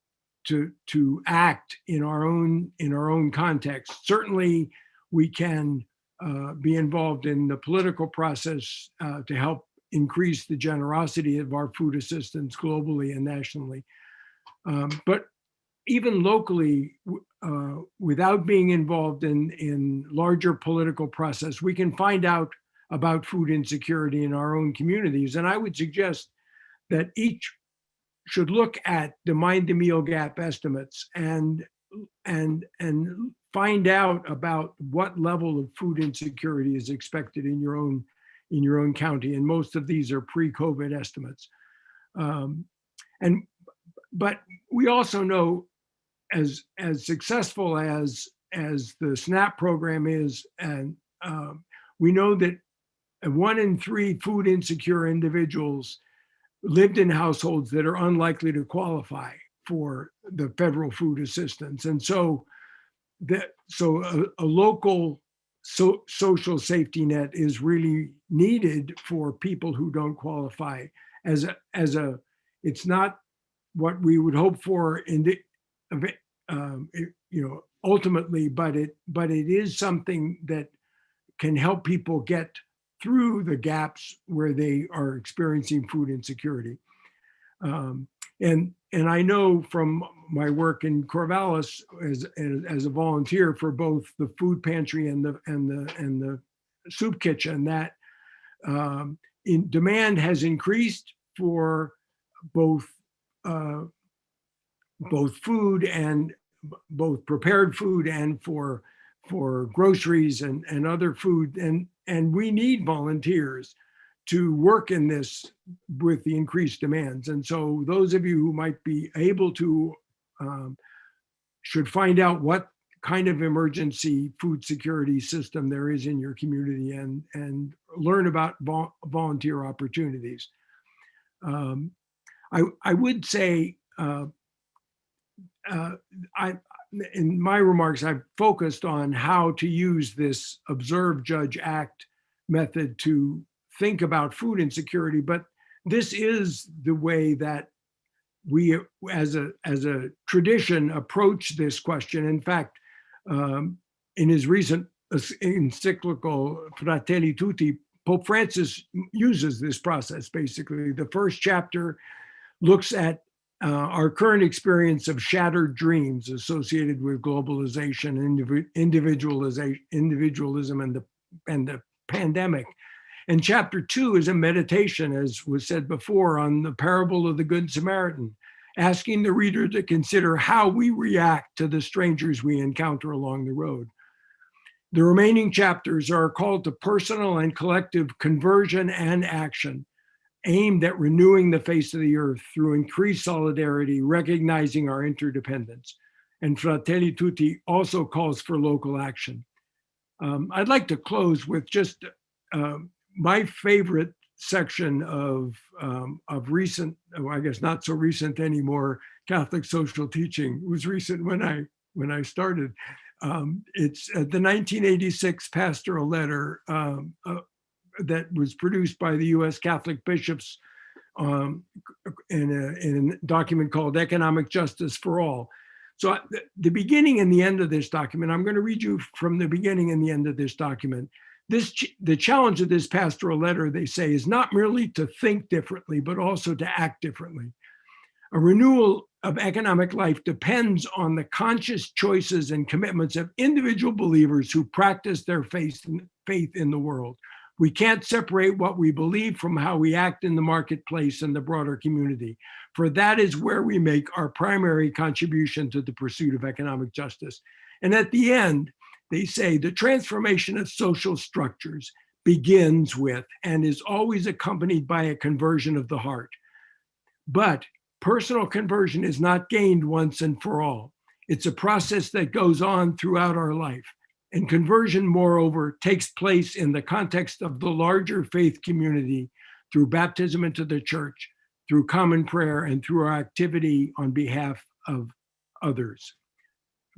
act in our own context. Certainly, we can be involved in the political process to help increase the generosity of our food assistance globally and nationally. But even locally, without being involved in larger political process, we can find out about food insecurity in our own communities. And I would suggest that each should look at the mind to meal gap estimates and find out about what level of food insecurity is expected in your own county. And most of these are pre-COVID estimates. But we also know, as successful as the SNAP program is, and we know that 1 in 3 food insecure individuals lived in households that are unlikely to qualify for the federal food assistance. And so a local social safety net is really needed for people who don't qualify. It's not what we would hope for ultimately, but it is something that can help people get through the gaps where they are experiencing food insecurity. And I know from my work in Corvallis as a volunteer for both the food pantry and the soup kitchen, that demand has increased for both food and both prepared food and for groceries and other food, and we need volunteers to work in this with the increased demands. And so those of you who might be able to should find out what kind of emergency food security system there is in your community and learn about volunteer opportunities. I would say in my remarks, I've focused on how to use this observe, judge, act method to think about food insecurity, but this is the way that we, as a tradition, approach this question. In fact, in his recent encyclical Fratelli Tutti, Pope Francis uses this process. Basically, the first chapter looks at our current experience of shattered dreams associated with globalization, individualism, and the pandemic. And chapter 2 is a meditation, as was said before, on the parable of the Good Samaritan, asking the reader to consider how we react to the strangers we encounter along the road. The remaining chapters are called to personal and collective conversion and action, aimed at renewing the face of the earth through increased solidarity, recognizing our interdependence. And Fratelli Tutti also calls for local action. I'd like to close with just my favorite section of recent, I guess not so recent anymore, Catholic social teaching. It was recent when I started. It's the 1986 Pastoral Letter that was produced by the U.S. Catholic bishops in a document called Economic Justice for All. So the beginning and the end of this document, I'm going to read you from the beginning and the end of this document. The challenge of this pastoral letter, they say, is not merely to think differently, but also to act differently. A renewal of economic life depends on the conscious choices and commitments of individual believers who practice their faith in the world. We can't separate what we believe from how we act in the marketplace and the broader community, for that is where we make our primary contribution to the pursuit of economic justice. And at the end, they say the transformation of social structures begins with and is always accompanied by a conversion of the heart. But personal conversion is not gained once and for all. It's a process that goes on throughout our life. And conversion, moreover, takes place in the context of the larger faith community through baptism into the church, through common prayer, and through our activity on behalf of others,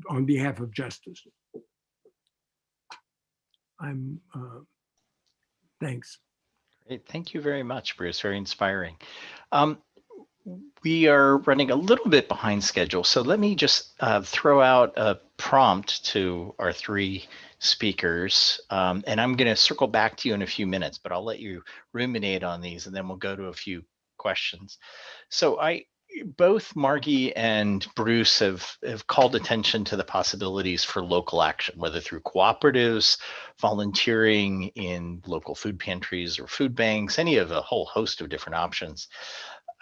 on behalf of justice. Thanks. Great. Thank you very much, Bruce. Very inspiring. We are running a little bit behind schedule, so let me just throw out a prompt to our three speakers, and I'm going to circle back to you in a few minutes, but I'll let you ruminate on these, and then we'll go to a few questions. So both Margie and Bruce have called attention to the possibilities for local action, whether through cooperatives, volunteering in local food pantries or food banks, any of a whole host of different options.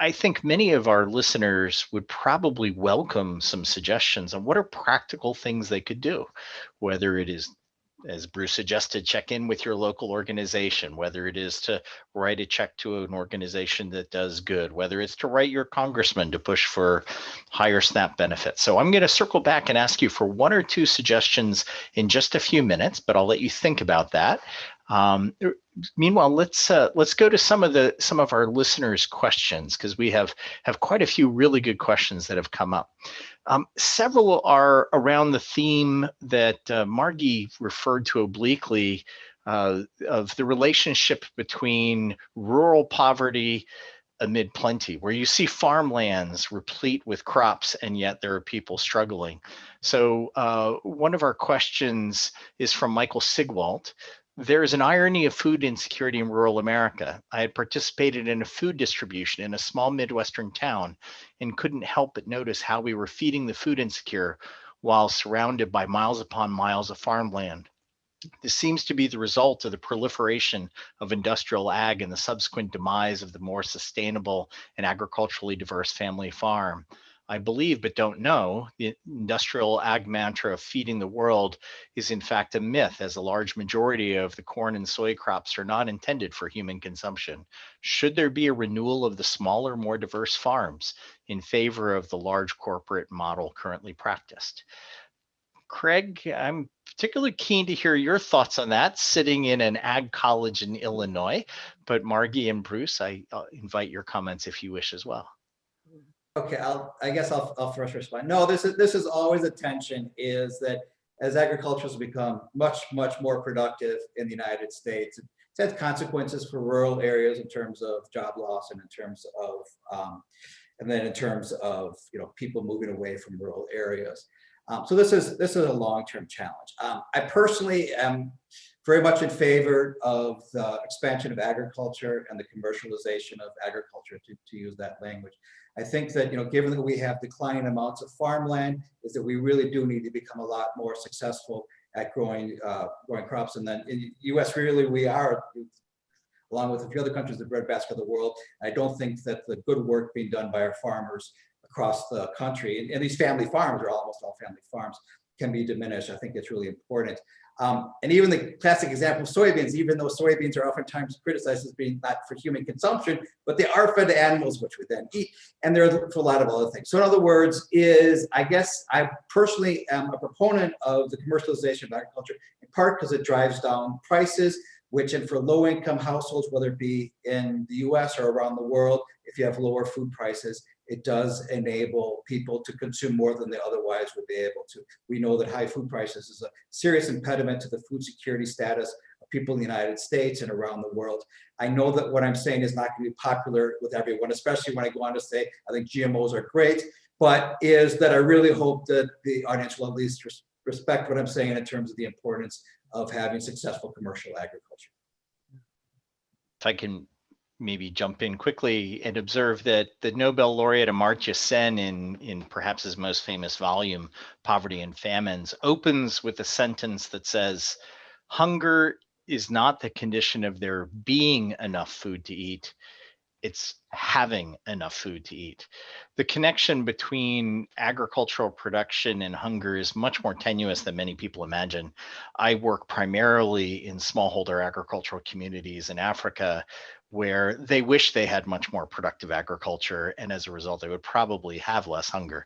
I think many of our listeners would probably welcome some suggestions on what are practical things they could do, whether it is, as Bruce suggested, check in with your local organization, whether it is to write a check to an organization that does good, whether it's to write your congressman to push for higher SNAP benefits. So I'm going to circle back and ask you for one or two suggestions in just a few minutes, but I'll let you think about that. Meanwhile, let's go to some of our listeners' questions, because we have quite a few really good questions that have come up. Several are around the theme that Margie referred to obliquely of the relationship between rural poverty amid plenty, where you see farmlands replete with crops and yet there are people struggling. So one of our questions is from Michael Sigwalt. There is an irony of food insecurity in rural America. I had participated in a food distribution in a small Midwestern town and couldn't help but notice how we were feeding the food insecure while surrounded by miles upon miles of farmland. This seems to be the result of the proliferation of industrial ag and the subsequent demise of the more sustainable and agriculturally diverse family farm. I believe, but don't know, the industrial ag mantra of feeding the world is in fact a myth, as a large majority of the corn and soy crops are not intended for human consumption. Should there be a renewal of the smaller, more diverse farms in favor of the large corporate model currently practiced? Craig, I'm particularly keen to hear your thoughts on that, sitting in an ag college in Illinois. But Margie and Bruce, I invite your comments if you wish as well. Okay, I guess I'll first respond. No, this is always a tension, is that as agriculture has become much more productive in the United States, it has consequences for rural areas in terms of job loss and in terms of people moving away from rural areas. So this is a long-term challenge. I personally am very much in favor of the expansion of agriculture and the commercialization of agriculture, to use that language. I think that, given that we have declining amounts of farmland, is that we really do need to become a lot more successful at growing crops. And then in the US, really, we are, along with a few other countries, the breadbasket of the world. I don't think that the good work being done by our farmers across the country, and these family farms are almost all family farms, can be diminished. I think it's really important. And even the classic example of soybeans, even though soybeans are oftentimes criticized as being not for human consumption, but they are fed to animals, which we then eat, and they're for a lot of other things. So in other words, I guess I personally am a proponent of the commercialization of agriculture, in part because it drives down prices, and for low-income households, whether it be in the US or around the world, if you have lower food prices, it does enable people to consume more than they otherwise would be able to. We know that high food prices is a serious impediment to the food security status of people in the United States and around the world. I know that what I'm saying is not going to be popular with everyone, especially when I go on to say I think GMOs are great, but is that I really hope that the audience will at least respect what I'm saying in terms of the importance of having successful commercial agriculture. If I can maybe jump in quickly and observe that the Nobel laureate Amartya Sen, in perhaps his most famous volume, Poverty and Famines, opens with a sentence that says, "Hunger is not the condition of there being enough food to eat, it's having enough food to eat." The connection between agricultural production and hunger is much more tenuous than many people imagine. I work primarily in smallholder agricultural communities in Africa, where they wish they had much more productive agriculture, and as a result, they would probably have less hunger.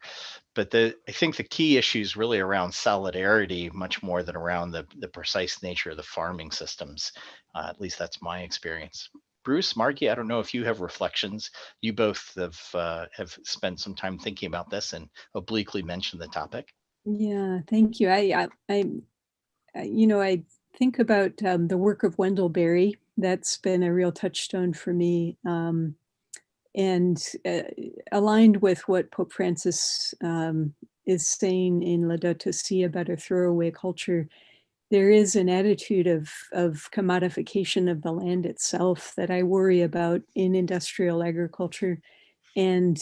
But I think the key issue is really around solidarity, much more than around the precise nature of the farming systems. At least that's my experience. Bruce, Margie, I don't know if you have reflections. You both have spent some time thinking about this and obliquely mentioned the topic. Yeah, thank you. I think about the work of Wendell Berry. That's been a real touchstone for me. And aligned with what Pope Francis is saying in Laudato Si about a throwaway culture, there is an attitude of commodification of the land itself that I worry about in industrial agriculture. And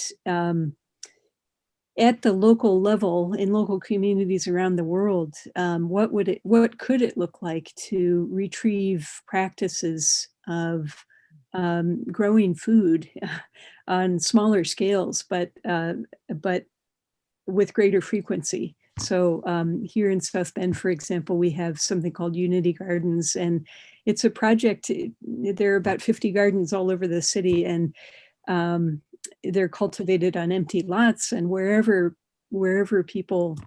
at the local level, in local communities around the world, what could it look like to retrieve practices of growing food on smaller scales, but with greater frequency? So here in South Bend, for example, we have something called Unity Gardens, and it's a project. There are about 50 gardens all over the city, and they're cultivated on empty lots, and wherever people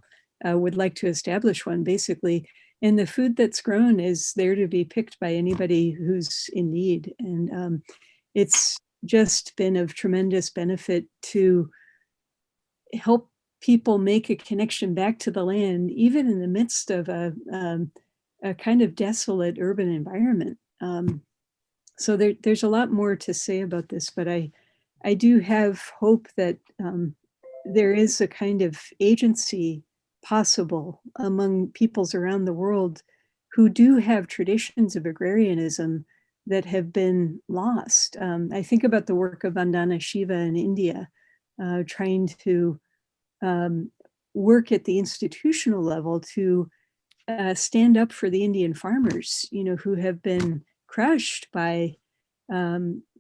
would like to establish one, basically. And the food that's grown is there to be picked by anybody who's in need. And it's just been of tremendous benefit to help people make a connection back to the land, even in the midst of a kind of desolate urban environment. So there's a lot more to say about this, but I do have hope that there is a kind of agency possible among peoples around the world who do have traditions of agrarianism that have been lost. I think about the work of Vandana Shiva in India, trying to work at the institutional level to stand up for the Indian farmers, who have been crushed by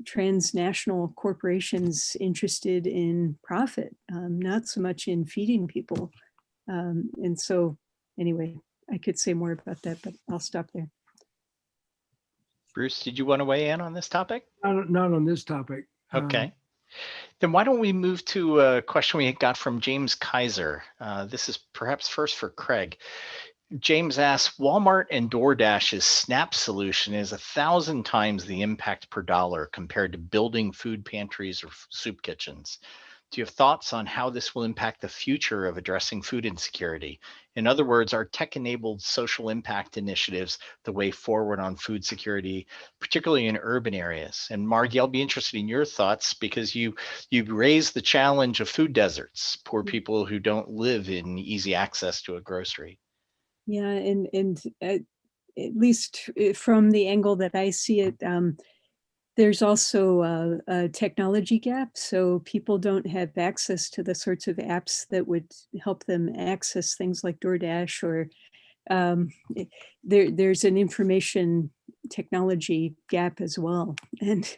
transnational corporations interested in profit, not so much in feeding people. And so anyway, I could say more about that, but I'll stop there. Bruce, did you want to weigh in on this topic? Not on this topic. Okay. Then why don't we move to a question we got from James Kaiser. This is perhaps first for Craig. James asks, Walmart and DoorDash's SNAP solution is 1,000 times the impact per dollar compared to building food pantries or soup kitchens. Do you have thoughts on how this will impact the future of addressing food insecurity? In other words, are tech-enabled social impact initiatives the way forward on food security, particularly in urban areas? And Margie, I'll be interested in your thoughts because you raised the challenge of food deserts, poor people who don't live in easy access to a grocery. Yeah, and at least from the angle that I see it, there's also a technology gap. So people don't have access to the sorts of apps that would help them access things like DoorDash, or there's an information technology gap as well. And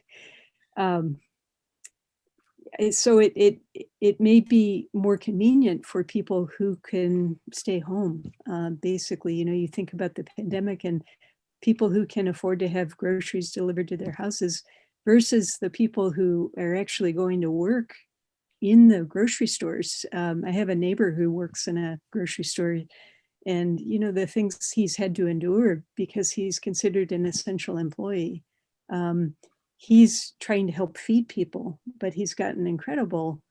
so it may be more convenient for people who can stay home. Basically, you think about the pandemic and people who can afford to have groceries delivered to their houses versus the people who are actually going to work in the grocery stores. I have a neighbor who works in a grocery store, and the things he's had to endure because he's considered an essential employee. He's trying to help feed people, but he's gotten incredible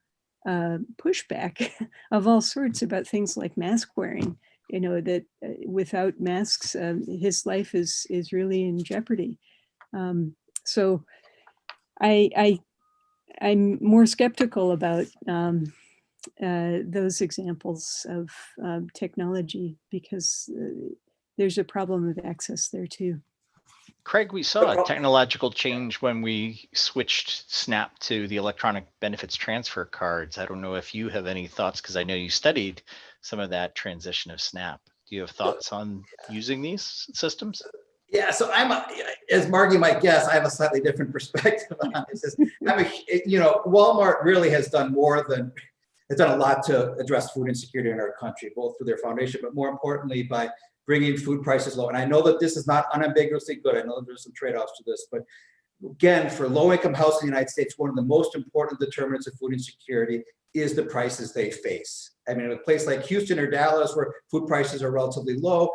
pushback of all sorts about things like mask wearing. That without masks, his life is really in jeopardy. So I'm more skeptical about those examples of technology because there's a problem of access there too. Craig, we saw a technological change when we switched SNAP to the electronic benefits transfer cards. I don't know if you have any thoughts, because I know you studied some of that transition of SNAP. Do you have thoughts on using these systems? Yeah, so as Margie might guess, I have a slightly different perspective on this. Walmart really has done a lot to address food insecurity in our country, both through their foundation, but more importantly by bringing food prices low. And I know that this is not unambiguously good. I know there's some trade-offs to this, but again, for low-income households in the United States, one of the most important determinants of food insecurity is the prices they face. I mean, in a place like Houston or Dallas, where food prices are relatively low,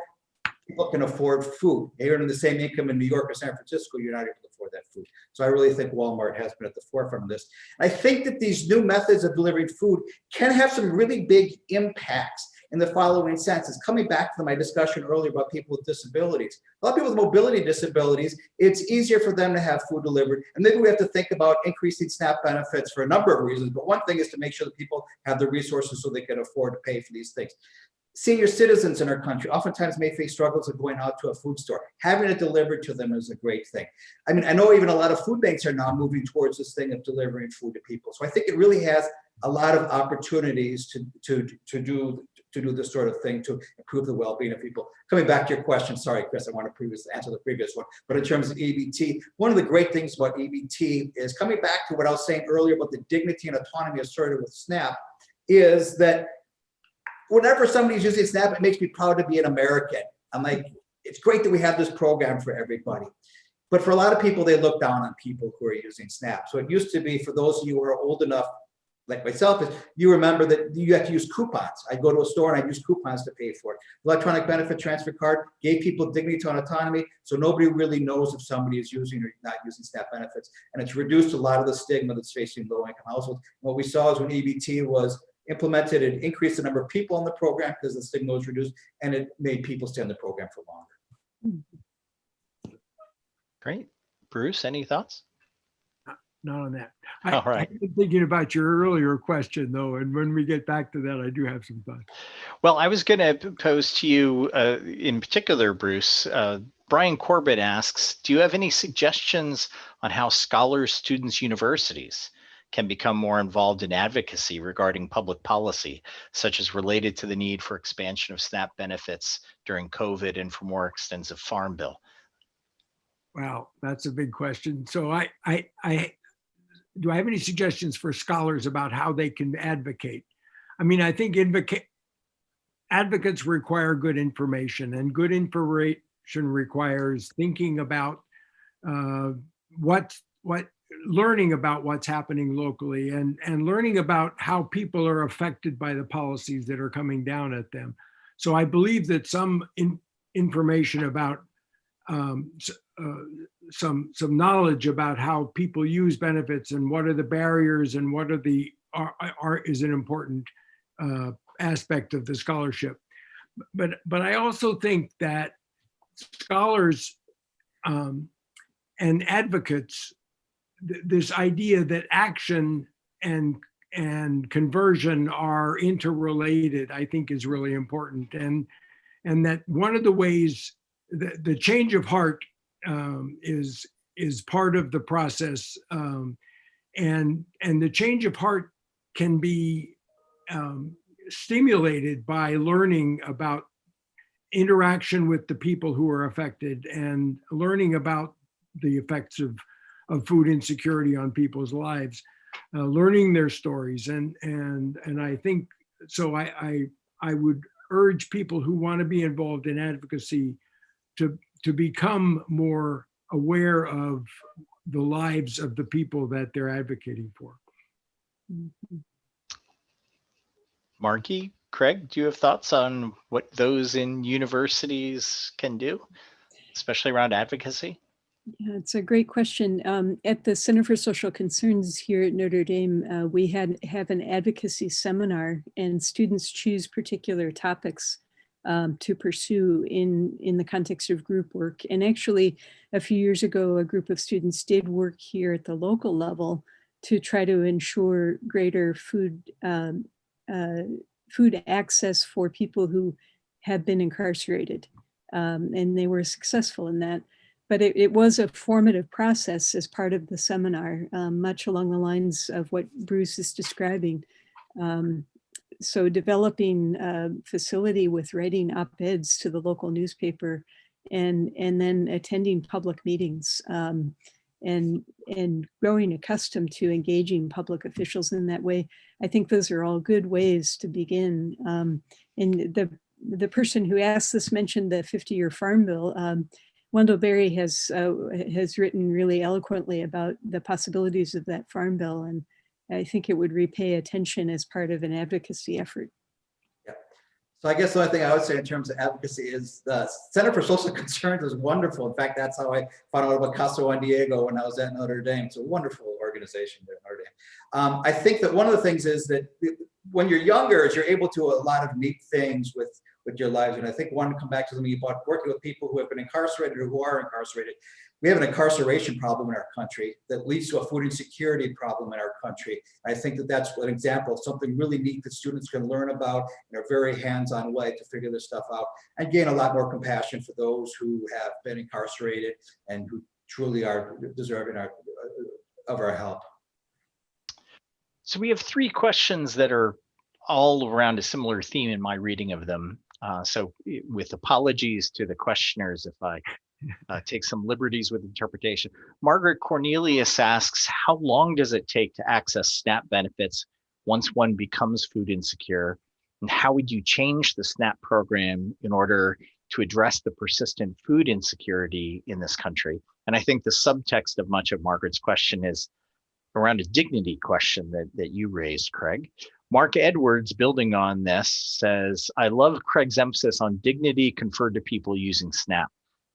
people can afford food. You're in the same income in New York or San Francisco, you're not able to afford that food. So I really think Walmart has been at the forefront of this. I think that these new methods of delivering food can have some really big impacts. in the following sense. It's coming back to my discussion earlier about people with disabilities. A lot of people with mobility disabilities, it's easier for them to have food delivered. And maybe we have to think about increasing SNAP benefits for a number of reasons. But one thing is to make sure that people have the resources so they can afford to pay for these things. Senior citizens in our country oftentimes may face struggles of going out to a food store. Having it delivered to them is a great thing. I mean, I know even a lot of food banks are now moving towards this thing of delivering food to people. So I think it really has a lot of opportunities to do this sort of thing to improve the well-being of people. Coming back to your question, sorry, Chris, I want to answer the previous one, but in terms of EBT, one of the great things about EBT is coming back to what I was saying earlier about the dignity and autonomy asserted with SNAP, is that whenever somebody's using SNAP, it makes me proud to be an American. I'm like, it's great that we have this program for everybody. But for a lot of people, they look down on people who are using SNAP. So it used to be, for those of you who are old enough, like myself, is you remember that you have to use coupons. I'd go to a store and I'd use coupons to pay for it. Electronic benefit transfer card gave people dignity and autonomy, so nobody really knows if somebody is using or not using SNAP benefits. And it's reduced a lot of the stigma that's facing low-income households. What we saw is when EBT was implemented, it increased the number of people in the program because the stigma was reduced, and it made people stay in the program for longer. Great. Bruce, any thoughts? Not on that. All right. I've been thinking about your earlier question, though, and when we get back to that, I do have some thoughts. Well, I was going to pose to you in particular, Bruce. Brian Corbett asks, do you have any suggestions on how scholars, students, universities can become more involved in advocacy regarding public policy, such as related to the need for expansion of SNAP benefits during COVID and for more extensive farm bill? Wow, that's a big question. So do I have any suggestions for scholars about how they can advocate? I mean, I think advocates require good information, and good information requires thinking about learning about what's happening locally and learning about how people are affected by the policies that are coming down at them. So I believe that some information about some knowledge about how people use benefits and what are the barriers and what are is an important aspect of the scholarship. But I also think that scholars and advocates, this idea that action and conversion are interrelated, I think is really important. And that one of the ways the change of heart is part of the process, and the change of heart can be stimulated by learning about interaction with the people who are affected and learning about the effects of food insecurity on people's lives, learning their stories, and I think so. I would urge people who want to be involved in advocacy to become more aware of the lives of the people that they're advocating for. Margie, Craig, do you have thoughts on what those in universities can do, especially around advocacy? Yeah, it's a great question. At the Center for Social Concerns here at Notre Dame, we have an advocacy seminar, and students choose particular topics to pursue in the context of group work. And actually, a few years ago, a group of students did work here at the local level to try to ensure greater food access for people who have been incarcerated. And they were successful in that. But it was a formative process as part of the seminar, much along the lines of what Bruce is describing. So developing a facility with writing op-eds to the local newspaper and then attending public meetings and growing accustomed to engaging public officials in that way. I think those are all good ways to begin. And the person who asked this mentioned the 50-year Farm Bill. Wendell Berry has written really eloquently about the possibilities of that Farm Bill, and I think it would repay attention as part of an advocacy effort. Yeah. So I guess the only thing I would say in terms of advocacy is the Center for Social Concerns is wonderful. In fact, that's how I found out about Casa Juan Diego when I was at Notre Dame. It's a wonderful organization. organization there at Notre Dame. I think that one of the things is that when you're younger, is you're able to do a lot of neat things with your lives. And I think one, come back to something about working with people who have been incarcerated or who are incarcerated. We have an incarceration problem in our country that leads to a food insecurity problem in our country. I think that that's an example of something really neat that students can learn about in a very hands-on way to figure this stuff out and gain a lot more compassion for those who have been incarcerated and who truly are deserving of our help. So we have 3 questions that are all around a similar theme in my reading of them. So with apologies to the questioners if I take some liberties with interpretation. Margaret Cornelius asks, how long does it take to access SNAP benefits once one becomes food insecure? And how would you change the SNAP program in order to address the persistent food insecurity in this country? And I think the subtext of much of Margaret's question is around a dignity question that you raised, Craig. Mark Edwards, building on this, says, I love Craig's emphasis on dignity conferred to people using SNAP.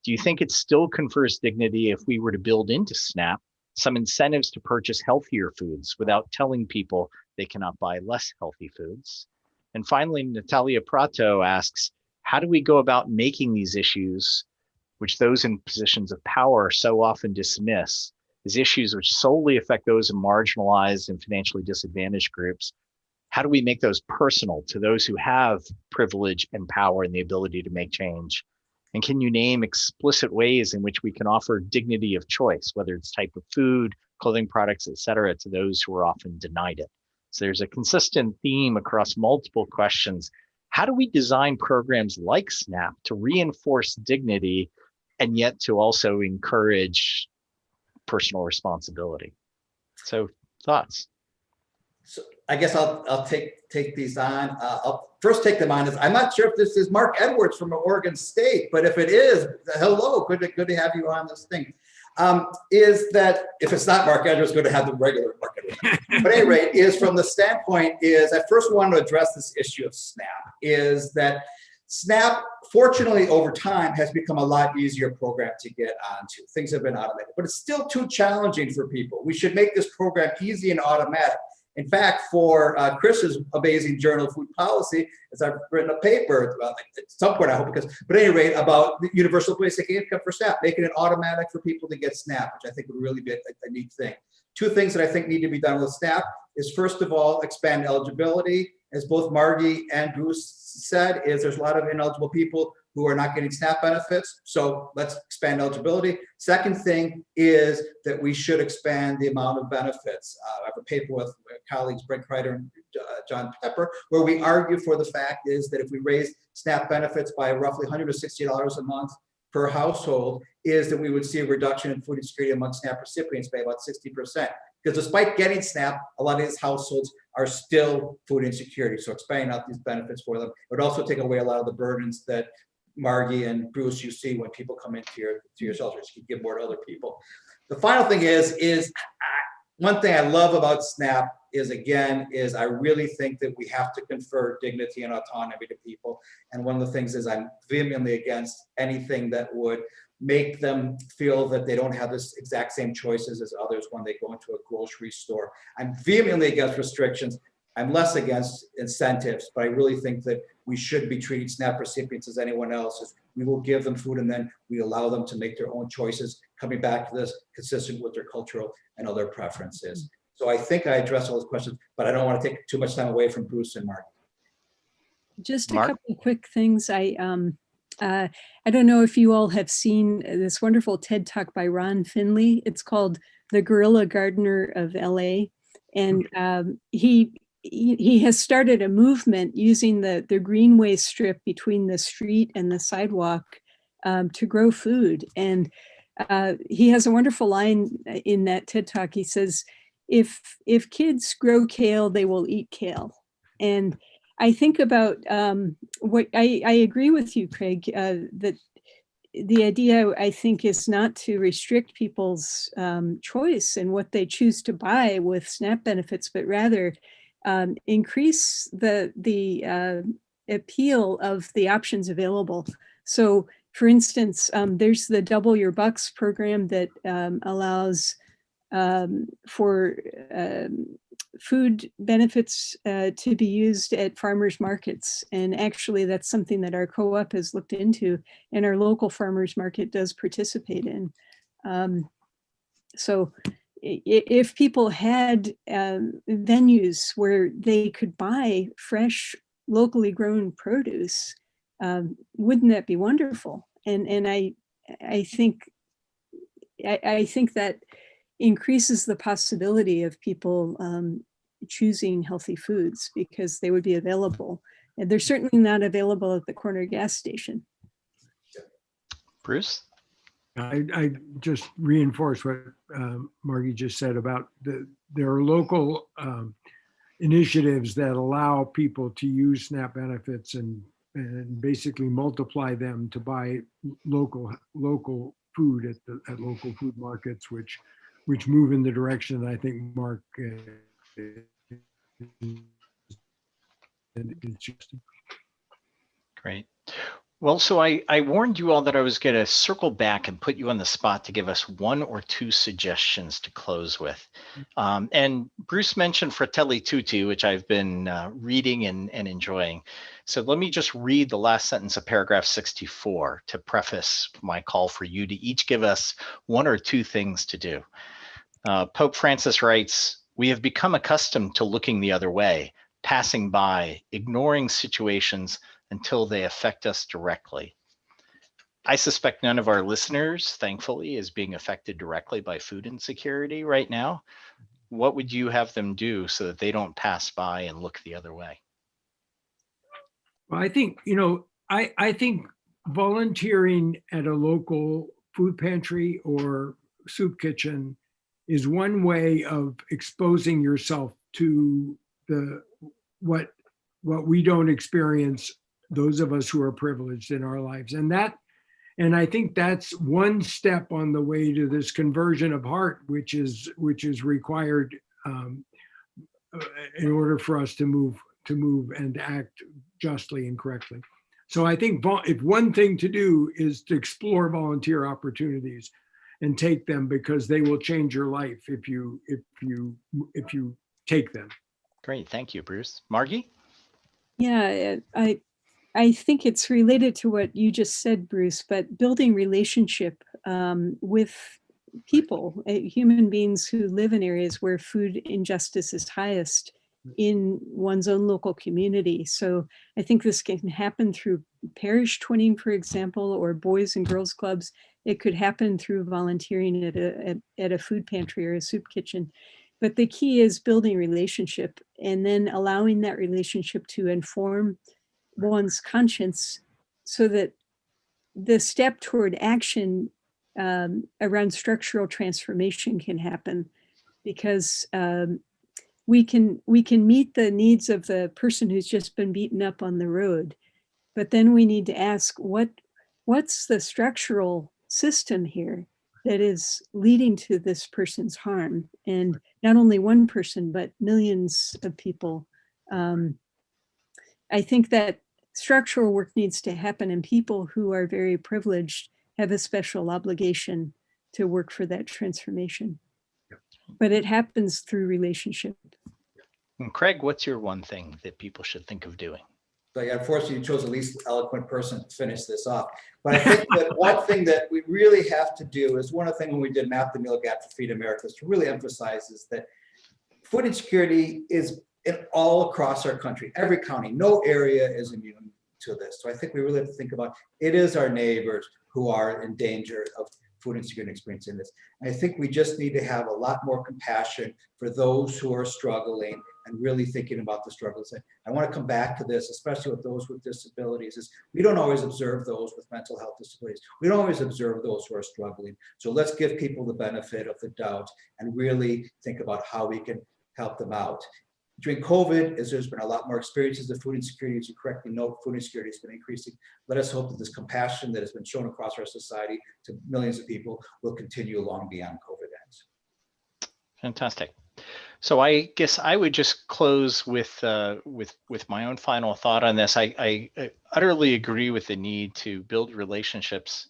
Do you think it still confers dignity if we were to build into SNAP some incentives to purchase healthier foods without telling people they cannot buy less healthy foods? And finally, Natalia Prato asks, how do we go about making these issues, which those in positions of power so often dismiss, as issues which solely affect those in marginalized and financially disadvantaged groups? How do we make those personal to those who have privilege and power and the ability to make change? And can you name explicit ways in which we can offer dignity of choice, whether it's type of food, clothing products, et cetera, to those who are often denied it? So there's a consistent theme across multiple questions. How do we design programs like SNAP to reinforce dignity and yet to also encourage personal responsibility? So thoughts? So I guess I'll take these on. I'll first take them on. I'm not sure if this is Mark Edwards from Oregon State, but if it is, hello, good to have you on this thing. Is that if it's not Mark Edwards, good to have the regular Mark Edwards. But at any rate, is from the standpoint is I first want to address this issue of SNAP. Is that SNAP, fortunately, over time, has become a lot easier program to get onto. Things have been automated, but it's still too challenging for people. We should make this program easy and automatic. In fact, for Chris's amazing journal of food policy, as I've written a paper at some point, I hope, but at any rate, about the universal basic income for SNAP, making it automatic for people to get SNAP, which I think would really be a neat thing. 2 things that I think need to be done with SNAP is, first of all, expand eligibility. As both Margie and Bruce said, is there's a lot of ineligible people who are not getting SNAP benefits. So let's expand eligibility. Second thing is that we should expand the amount of benefits. I have a paper with colleagues Brent Kreider and John Pepper, where we argue for the fact is that if we raise SNAP benefits by roughly $160 a month per household, is that we would see a reduction in food insecurity among SNAP recipients by about 60%. Because despite getting SNAP, a lot of these households are still food insecurity. So expanding out these benefits for them would also take away a lot of the burdens that Margie and Bruce, you see when people come into your shelters. You can give more to other people. The final thing is one thing I love about SNAP is I really think that we have to confer dignity and autonomy to people. And one of the things is I'm vehemently against anything that would make them feel that they don't have this exact same choices as others when they go into a grocery store. I'm vehemently against restrictions. I'm less against incentives, but I really think that we should be treating SNAP recipients as anyone else. We will give them food and then we allow them to make their own choices, coming back to this consistent with their cultural and other preferences. So I think I addressed all those questions, but I don't want to take too much time away from Bruce and Mark. Just a couple of quick things. I don't know if you all have seen this wonderful TED Talk by Ron Finley. It's called The Guerrilla Gardener of LA. And he has started a movement using the greenway strip between the street and the sidewalk to grow food. And he has a wonderful line in that TED Talk. He says, if kids grow kale, they will eat kale. And I think about what I agree with you, Craig, that the idea, I think, is not to restrict people's choice and what they choose to buy with SNAP benefits, but rather increase the appeal of the options available. So, for instance, there's the Double Your Bucks program that allows for food benefits to be used at farmers markets. And actually, that's something that our co-op has looked into, and our local farmers market does participate in. So if people had venues where they could buy fresh, locally grown produce, wouldn't that be wonderful? And I think that increases the possibility of people choosing healthy foods because they would be available. And they're certainly not available at the corner gas station. Bruce? I just reinforce what Margie just said about there are local initiatives that allow people to use SNAP benefits and basically multiply them to buy local food at local food markets, which move in the direction that I think Mark is suggesting. Great. Well, so I warned you all that I was going to circle back and put you on the spot to give us one or two suggestions to close with. And Bruce mentioned Fratelli Tutti, which I've been reading and enjoying. So let me just read the last sentence of paragraph 64 to preface my call for you to each give us one or two things to do. Pope Francis writes, "We have become accustomed to looking the other way, passing by, ignoring situations until they affect us directly." I suspect none of our listeners, thankfully, is being affected directly by food insecurity right now. What would you have them do so that they don't pass by and look the other way? Well, I think, I think volunteering at a local food pantry or soup kitchen is one way of exposing yourself to what we don't experience, those of us who are privileged in our lives. And I think that's one step on the way to this conversion of heart, which is required in order for us to move and act justly and correctly. So I think if one thing to do is to explore volunteer opportunities and take them, because they will change your life if you take them. Great, thank you, Bruce. Margie? Yeah, I think it's related to what you just said, Bruce, but building relationship with people, human beings who live in areas where food injustice is highest in one's own local community. So I think this can happen through parish twinning, for example, or boys and girls clubs. It could happen through volunteering at a food pantry or a soup kitchen. But the key is building relationship and then allowing that relationship to inform one's conscience so that the step toward action around structural transformation can happen, because we can meet the needs of the person who's just been beaten up on the road, but then we need to ask what's the structural system here that is leading to this person's harm, and not only one person but millions of people. I think that structural work needs to happen, and people who are very privileged have a special obligation to work for that transformation. But it happens through relationship. And Craig, what's your one thing that people should think of doing? Like, unfortunately, you chose the least eloquent person to finish this off. But I think that one thing that we really have to do is, one of the things when we did Map the Meal Gap for Feed America is to really emphasize is that food insecurity is all across our country, every county, no area is immune to this. So I think we really have to think about it is our neighbors who are in danger of food insecurity experiencing this. And I think we just need to have a lot more compassion for those who are struggling and really thinking about the struggles. I want to come back to this, especially with those with disabilities, is we don't always observe those with mental health disabilities. We don't always observe those who are struggling. So let's give people the benefit of the doubt and really think about how we can help them out. During COVID, as there's been a lot more experiences of food insecurity, as you correctly note, food insecurity has been increasing. Let us hope that this compassion that has been shown across our society to millions of people will continue long beyond COVID ends. Fantastic. So I guess I would just close with my own final thought on this. I utterly agree with the need to build relationships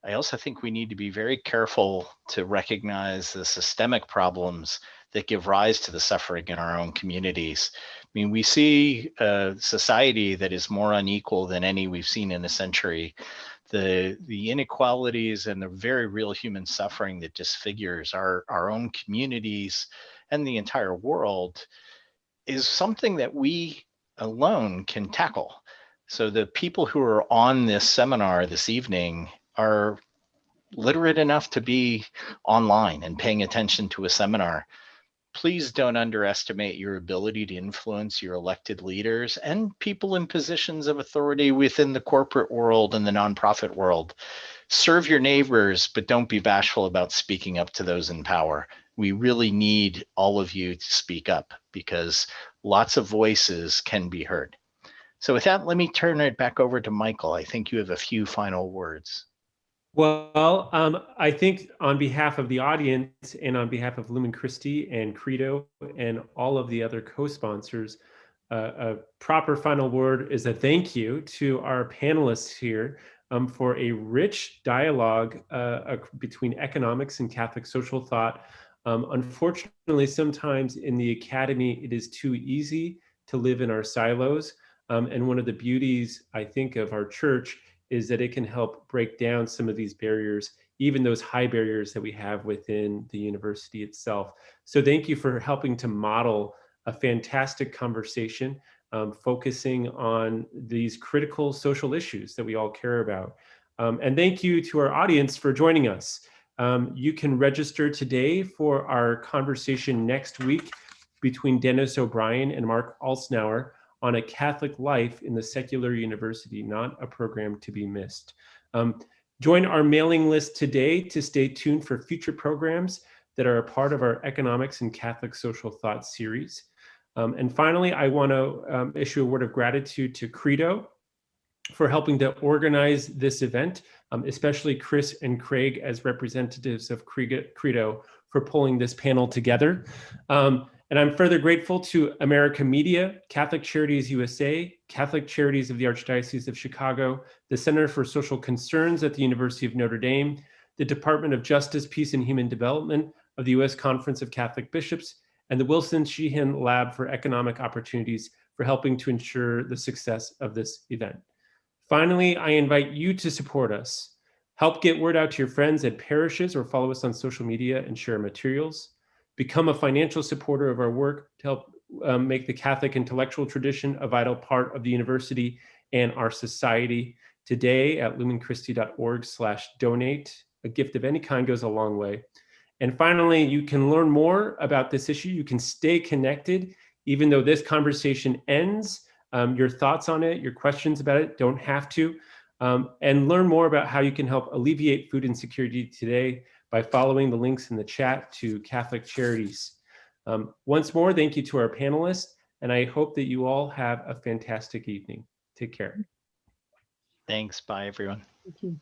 I also think we need to be very careful to recognize the systemic problems that give rise to the suffering in our own communities. I mean, we see a society that is more unequal than any we've seen in a century. The inequalities and the very real human suffering that disfigures our own communities and the entire world is something that we alone can tackle. So the people who are on this seminar this evening are literate enough to be online and paying attention to a seminar. Please don't underestimate your ability to influence your elected leaders and people in positions of authority within the corporate world and the nonprofit world. Serve your neighbors, but don't be bashful about speaking up to those in power. We really need all of you to speak up because lots of voices can be heard. So with that, let me turn it back over to Michael. I think you have a few final words. Well, I think on behalf of the audience and on behalf of Lumen Christi and Credo and all of the other co-sponsors, a proper final word is a thank you to our panelists here for a rich dialogue between economics and Catholic social thought. Unfortunately, sometimes in the academy, it is too easy to live in our silos. And one of the beauties, I think, of our church is that it can help break down some of these barriers, even those high barriers that we have within the university itself. So thank you for helping to model a fantastic conversation, focusing on these critical social issues that we all care about. And thank you to our audience for joining us. You can register today for our conversation next week between Dennis O'Brien and Mark Alsnauer on a Catholic life in the secular university, not a program to be missed. Join our mailing list today to stay tuned for future programs that are a part of our Economics and Catholic Social Thought series. And finally, I want to issue a word of gratitude to Credo for helping to organize this event, especially Chris and Craig as representatives of Credo for pulling this panel together. And I'm further grateful to America Media, Catholic Charities USA, Catholic Charities of the Archdiocese of Chicago, the Center for Social Concerns at the University of Notre Dame, the Department of Justice, Peace, and Human Development of the U.S. Conference of Catholic Bishops, and the Wilson Sheehan Lab for Economic Opportunities for helping to ensure the success of this event. Finally, I invite you to support us. Help get word out to your friends at parishes or follow us on social media and share materials. Become a financial supporter of our work to help make the Catholic intellectual tradition a vital part of the university and our society. Today at lumenchristi.org/donate. A gift of any kind goes a long way. And finally, you can learn more about this issue. You can stay connected, even though this conversation ends. Your thoughts on it, your questions about it don't have to. And learn more about how you can help alleviate food insecurity today by following the links in the chat to Catholic Charities. Once more, thank you to our panelists, and I hope that you all have a fantastic evening. Take care. Thanks. Bye, everyone. Thank you.